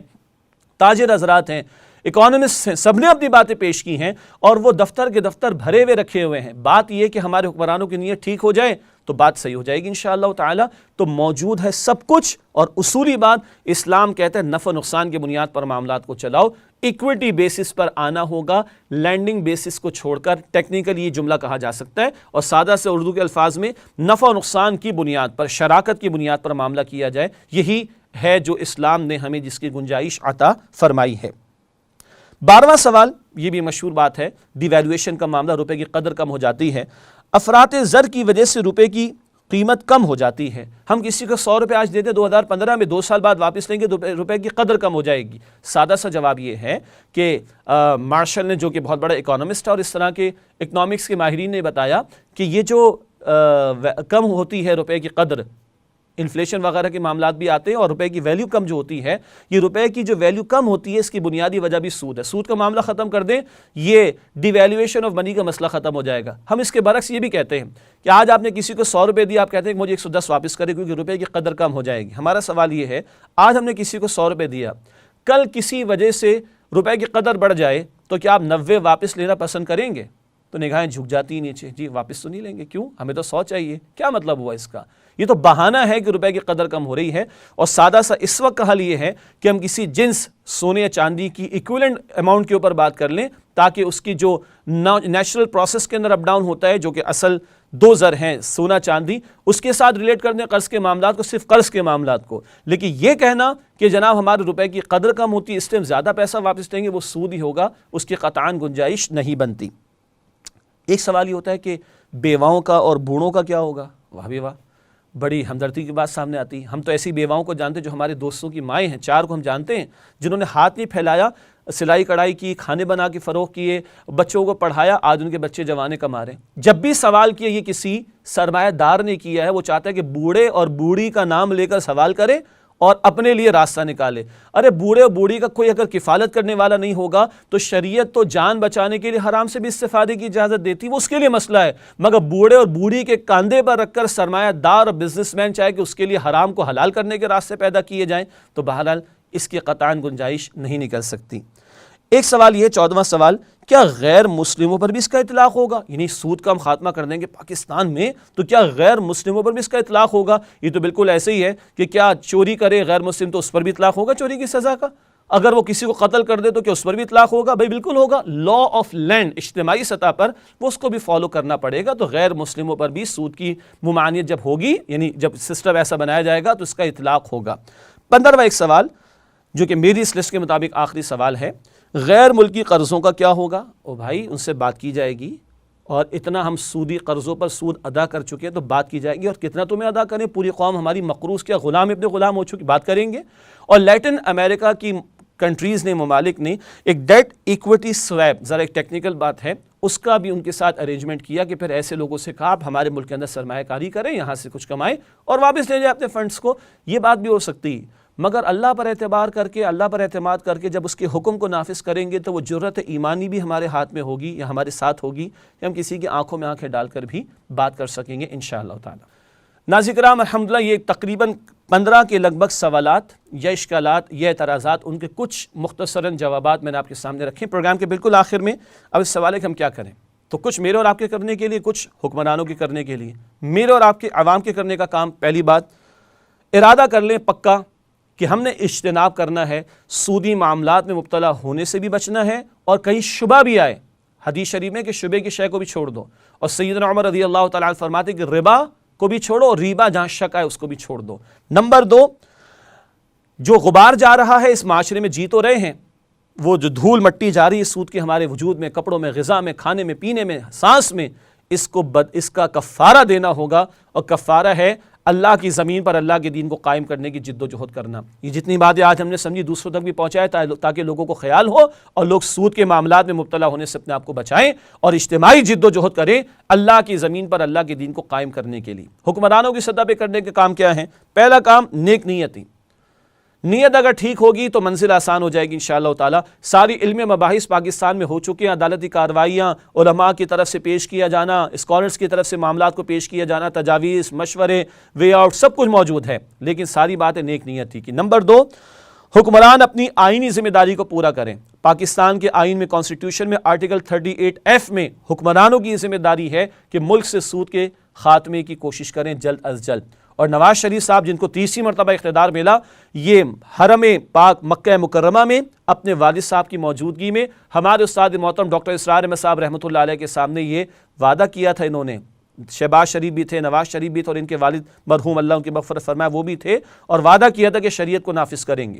تاجر حضرات ہیں، اکانومسٹ ہیں، سب نے اپنی باتیں پیش کی ہیں اور وہ دفتر کے دفتر بھرے ہوئے رکھے ہوئے ہیں۔ بات یہ کہ ہمارے حکمرانوں کی نیت ٹھیک ہو جائے تو بات صحیح ہو جائے گی انشاءاللہ تعالی۔ تو موجود ہے سب کچھ، اور اصولی بات اسلام کہتا ہے نفع نقصان کی بنیاد پر معاملات کو چلاؤ، ایکویٹی بیسس پر آنا ہوگا، لینڈنگ بیسس کو چھوڑ کر۔ ٹیکنیکل یہ جملہ کہا جا سکتا ہے اور سادہ سے اردو کے الفاظ میں نفع و نقصان کی بنیاد پر، شراکت کی بنیاد پر معاملہ کیا جائے، یہی ہے جو اسلام نے ہمیں جس کی گنجائش عطا فرمائی ہے۔ 12واں سوال، یہ بھی مشہور بات ہے، ڈی ویلیویشن کا معاملہ، روپے کی قدر کم ہو جاتی ہے۔ افراط زر کی وجہ سے روپے کی قیمت کم ہو جاتی ہے۔ ہم کسی کو 100 روپے آج دیتے 2015 میں، 2 سال بعد واپس لیں گے تو روپے کی قدر کم ہو جائے گی۔ سادہ سا جواب یہ ہے کہ مارشل نے، جو کہ بہت بڑا اکانومسٹ ہے اور اس طرح کے اکنامکس کے ماہرین نے بتایا کہ یہ جو کم ہوتی ہے روپے کی قدر، انفلیشن وغیرہ کے معاملات بھی آتے ہیں، اور روپے کی ویلیو کم جو ہوتی ہے، یہ روپے کی جو ویلیو کم ہوتی ہے اس کی بنیادی وجہ بھی سود ہے۔ سود کا معاملہ ختم کر دیں، یہ ڈی ویلیویشن آف منی کا مسئلہ ختم ہو جائے گا۔ ہم اس کے برعکس یہ بھی کہتے ہیں کہ آج آپ نے کسی کو 100 روپے دیا، آپ کہتے ہیں کہ مجھے 110 واپس کرے کیونکہ روپے کی قدر کم ہو جائے گی۔ ہمارا سوال یہ ہے، آج ہم نے کسی کو 100 روپے دیا، کل کسی وجہ سے روپے کی قدر بڑھ جائے تو کیا آپ 90 واپس لینا پسند کریں گے؟ تو نگاہیں جھک جاتی ہیں نیچے، جی واپس تو نہیں لیں گے، کیوں؟ ہمیں تو 100 چاہیے۔ کیا مطلب ہوا اس کا؟ یہ تو بہانہ ہے کہ روپے کی قدر کم ہو رہی ہے، اور سادہ سا اس وقت کا حل یہ ہے کہ ہم کسی جنس سونے یا چاندی کی ایکویلنٹ اماؤنٹ کے اوپر بات کر لیں، تاکہ اس کی جو نیچرل پروسیس کے اندر اپ ڈاؤن ہوتا ہے، جو کہ اصل 2 زر ہیں، سونا چاندی، اس کے ساتھ ریلیٹ کر دیں قرض کے معاملات کو، صرف قرض کے معاملات کو۔ لیکن یہ کہنا کہ جناب ہمارے روپے کی قدر کم ہوتی ہے اس لیے ہم زیادہ پیسہ واپس دیں گے، وہ سود ہی ہوگا، اس کی قطعاً گنجائش نہیں بنتی۔ ایک سوال یہ ہوتا ہے کہ بیواؤں کا اور بوڑھوں کا کیا ہوگا؟ واہ بھی واہ، بڑی ہمدردی کی بات سامنے آتی ہے۔ ہم تو ایسی بیواؤں کو جانتے ہیں جو ہمارے دوستوں کی مائیں ہیں، 4 کو ہم جانتے ہیں، جنہوں نے ہاتھ نہیں پھیلایا، سلائی کڑھائی کی، کھانے بنا کے فروغ کیے، بچوں کو پڑھایا، آج ان کے بچے جوانے کما رہے ہیں۔ جب بھی سوال کیا یہ کسی سرمایہ دار نے کیا ہے، وہ چاہتا ہے کہ بوڑھے اور بوڑھی کا نام لے کر سوال کرے اور اپنے لیے راستہ نکالے۔ ارے بوڑھے اور بوڑھی کا کوئی اگر کفالت کرنے والا نہیں ہوگا تو شریعت تو جان بچانے کے لیے حرام سے بھی استفادے کی اجازت دیتی، وہ اس کے لیے مسئلہ ہے، مگر بوڑھے اور بوڑھی کے کاندھے پر رکھ کر سرمایہ دار اور بزنس مین چاہے کہ اس کے لیے حرام کو حلال کرنے کے راستے پیدا کیے جائیں، تو بہرحال اس کی قطعاً گنجائش نہیں نکل سکتی۔ ایک سوال یہ، 14واں سوال، کیا غیر مسلموں پر بھی اس کا اطلاق ہوگا؟ یعنی سود کا ہم خاتمہ کر دیں گے پاکستان میں تو کیا غیر مسلموں پر بھی اس کا اطلاق ہوگا؟ یہ تو بالکل ایسے ہی ہے کہ کیا چوری کرے غیر مسلم تو اس پر بھی اطلاق ہوگا چوری کی سزا کا؟ اگر وہ کسی کو قتل کر دے تو کیا اس پر بھی اطلاق ہوگا؟ بھائی بالکل ہوگا۔ لا آف لینڈ اجتماعی سطح پر وہ اس کو بھی فالو کرنا پڑے گا، تو غیر مسلموں پر بھی سود کی ممانعت جب ہوگی، یعنی جب سسٹم ایسا بنایا جائے گا تو اس کا اطلاق ہوگا۔ 15واں ایک سوال جو کہ میری اس لسٹ کے مطابق آخری سوال ہے، غیر ملکی قرضوں کا کیا ہوگا؟ او بھائی ان سے بات کی جائے گی، اور اتنا ہم سودی قرضوں پر سود ادا کر چکے تو بات کی جائے گی، اور کتنا تمہیں ادا کریں، پوری قوم ہماری مقروض کیا غلام ابن غلام ہو چکی، بات کریں گے۔ اور لیٹن امریکہ کی کنٹریز نے، ممالک نے ایک ڈیٹ ایکویٹی سویپ، ذرا ایک ٹیکنیکل بات ہے، اس کا بھی ان کے ساتھ ارینجمنٹ کیا کہ پھر ایسے لوگوں سے کہا آپ ہمارے ملک کے اندر سرمایہ کاری کریں، یہاں سے کچھ کمائیں اور واپس لے جائیں اپنے فنڈز کو۔ یہ بات بھی ہو سکتی، مگر اللہ پر اعتبار کر کے، اللہ پر اعتماد کر کے جب اس کے حکم کو نافذ کریں گے تو وہ جرأت ایمانی بھی ہمارے ہاتھ میں ہوگی یا ہمارے ساتھ ہوگی، کہ ہم کسی کی آنکھوں میں آنکھیں ڈال کر بھی بات کر سکیں گے انشاءاللہ تعالی۔ ناظرین کرام، الحمدللہ یہ تقریباً 15 کے لگ بھگ سوالات یا اشکالات یا اعتراضات، ان کے کچھ مختصراً جوابات میں نے آپ کے سامنے رکھے۔ پروگرام کے بالکل آخر میں اب اس سوال ہے کہ ہم کیا کریں، تو کچھ میرے اور آپ کے کرنے کے لیے، کچھ حکمرانوں کے کرنے کے لیے۔ میرے اور آپ کے عوام کے کرنے کا کام، پہلی بات ارادہ کر لیں پکا کہ ہم نے اجتناب کرنا ہے، سودی معاملات میں مبتلا ہونے سے بھی بچنا ہے، اور کہیں شبہ بھی آئے، حدیث شریف میں کہ شبے کی شے کو بھی چھوڑ دو، اور سیدنا عمر رضی اللہ تعالیٰ عنہ فرماتے کہ ربا کو بھی چھوڑو، اور ریبا جہاں شک آئے اس کو بھی چھوڑ دو۔ نمبر 2، جو غبار جا رہا ہے اس معاشرے میں، جی تو رہے ہیں، وہ جو دھول مٹی جا رہی ہے سود کی ہمارے وجود میں، کپڑوں میں، غذا میں، کھانے میں، پینے میں، سانس میں، اس کا کفارہ دینا ہوگا، اور کفارہ ہے اللہ کی زمین پر اللہ کے دین کو قائم کرنے کی جد و جہد کرنا۔ یہ جتنی باتیں آج ہم نے سمجھی دوسروں تک بھی پہنچائے تاکہ لوگوں کو خیال ہو اور لوگ سود کے معاملات میں مبتلا ہونے سے اپنے آپ کو بچائیں اور اجتماعی جد و جہد کریں اللہ کی زمین پر اللہ کے دین کو قائم کرنے کے لیے۔ حکمرانوں کی سطح پہ کرنے کے کام کیا ہیں؟ پہلا کام نیک نیتی، نیت اگر ٹھیک ہوگی تو منزل آسان ہو جائے گی انشاءاللہ تعالی۔ ساری علمی مباحث پاکستان میں ہو چکے ہیں، عدالتی کارروائیاں، علماء کی طرف سے پیش کیا جانا، اسکالرز کی طرف سے معاملات کو پیش کیا جانا، تجاویز، مشورے، وے آؤٹ، سب کچھ موجود ہے، لیکن ساری باتیں نیک نیت تھی کہ۔ نمبر 2، حکمران اپنی آئینی ذمہ داری کو پورا کریں۔ پاکستان کے آئین میں کانسٹیٹیوشن میں آرٹیکل 38F میں حکمرانوں کی ذمہ داری ہے کہ ملک سے سود کے خاتمے کی کوشش کریں جلد از جلد۔ اور نواز شریف صاحب جن کو تیسری مرتبہ اقتدار ملا، یہ حرم پاک مکہ مکرمہ میں اپنے والد صاحب کی موجودگی میں ہمارے استاد محترم ڈاکٹر اسرار احمد صاحب رحمۃ اللہ علیہ کے سامنے یہ وعدہ کیا تھا، انہوں نے، شہباز شریف بھی تھے، نواز شریف بھی تھے، اور ان کے والد مرحوم اللہ ان کی مغفرت فرمائے وہ بھی تھے، اور وعدہ کیا تھا کہ شریعت کو نافذ کریں گے۔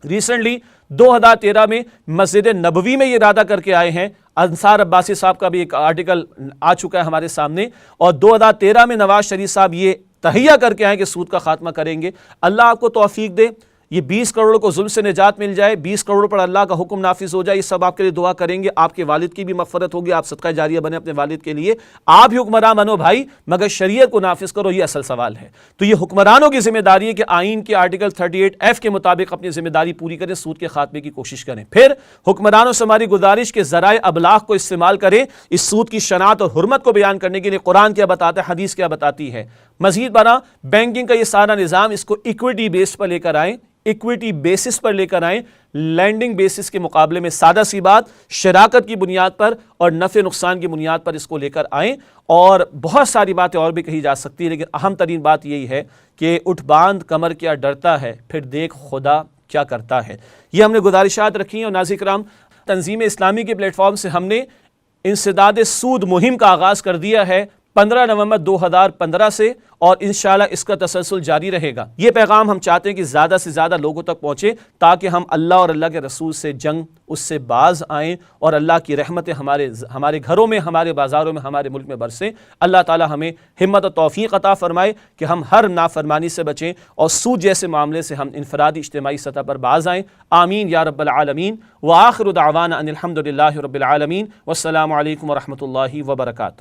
ریسنٹلی 2013 میں مسجد نبوی میں یہ ارادہ کر کے آئے ہیں۔ انصار عباسی صاحب کا بھی ایک آرٹیکل آ چکا ہے ہمارے سامنے، اور 2013 میں نواز شریف صاحب یہ تہیہ کر کے آئیں کہ سود کا خاتمہ کریں گے۔ اللہ آپ کو توفیق دے، یہ 20 کروڑ کو ظلم سے نجات مل جائے، 20 کروڑ پر اللہ کا حکم نافذ ہو جائے، یہ سب آپ کے لیے دعا کریں گے۔ آپ کے والد کی بھی مغفرت ہوگی، آپ صدقہ جاریہ بنے اپنے والد کے لیے۔ آپ ہی حکمران بنو بھائی، مگر شریعت کو نافذ کرو، یہ اصل سوال ہے۔ تو یہ حکمرانوں کی ذمہ داری ہے کہ آئین کے آرٹیکل 38F کے مطابق اپنی ذمہ داری پوری کریں، سود کے خاتمے کی کوشش کریں۔ پھر حکمرانوں سے ہماری گزارش کے ذرائع ابلاغ کو استعمال کریں، اس سود کی شناعت اور حرمت کو بیان کرنے کے لیے قرآن کیا بتاتا ہے، حدیث کیا بتاتی ہے۔ مزید برآں بینکنگ کا یہ سارا نظام، اس کو ایکویٹی بیس پر لے کر آئیں، ایکویٹی بیسس پر لے کر آئیں، لینڈنگ بیسس کے مقابلے میں سادہ سی بات، شراکت کی بنیاد پر اور نفع نقصان کی بنیاد پر اس کو لے کر آئیں۔ اور بہت ساری باتیں اور بھی کہی جا سکتی ہیں، لیکن اہم ترین بات یہی ہے کہ اٹھ باندھ کمر کیا ڈرتا ہے، پھر دیکھ خدا کیا کرتا ہے۔ یہ ہم نے گزارشات رکھی ہیں، اور ناظرین کرام، تنظیم اسلامی کے پلیٹ فارم سے ہم نے انسداد سود مہم کا آغاز کر دیا ہے 15 نومبر 2015 سے، اور انشاءاللہ اس کا تسلسل جاری رہے گا۔ یہ پیغام ہم چاہتے ہیں کہ زیادہ سے زیادہ لوگوں تک پہنچے، تاکہ ہم اللہ اور اللہ کے رسول سے جنگ، اس سے باز آئیں، اور اللہ کی رحمتیں ہمارے گھروں میں، ہمارے بازاروں میں، ہمارے ملک میں برسیں۔ اللہ تعالی ہمیں ہمت و توفیق عطا فرمائے کہ ہم ہر نافرمانی سے بچیں، اور سود جیسے معاملے سے ہم انفرادی اجتماعی سطح پر باز آئیں۔ آمین یا رب العالمین۔ وآخر دعوانا ان الحمد للہ رب العالمین، والسلام علیکم ورحمۃ اللہ وبرکاتہ۔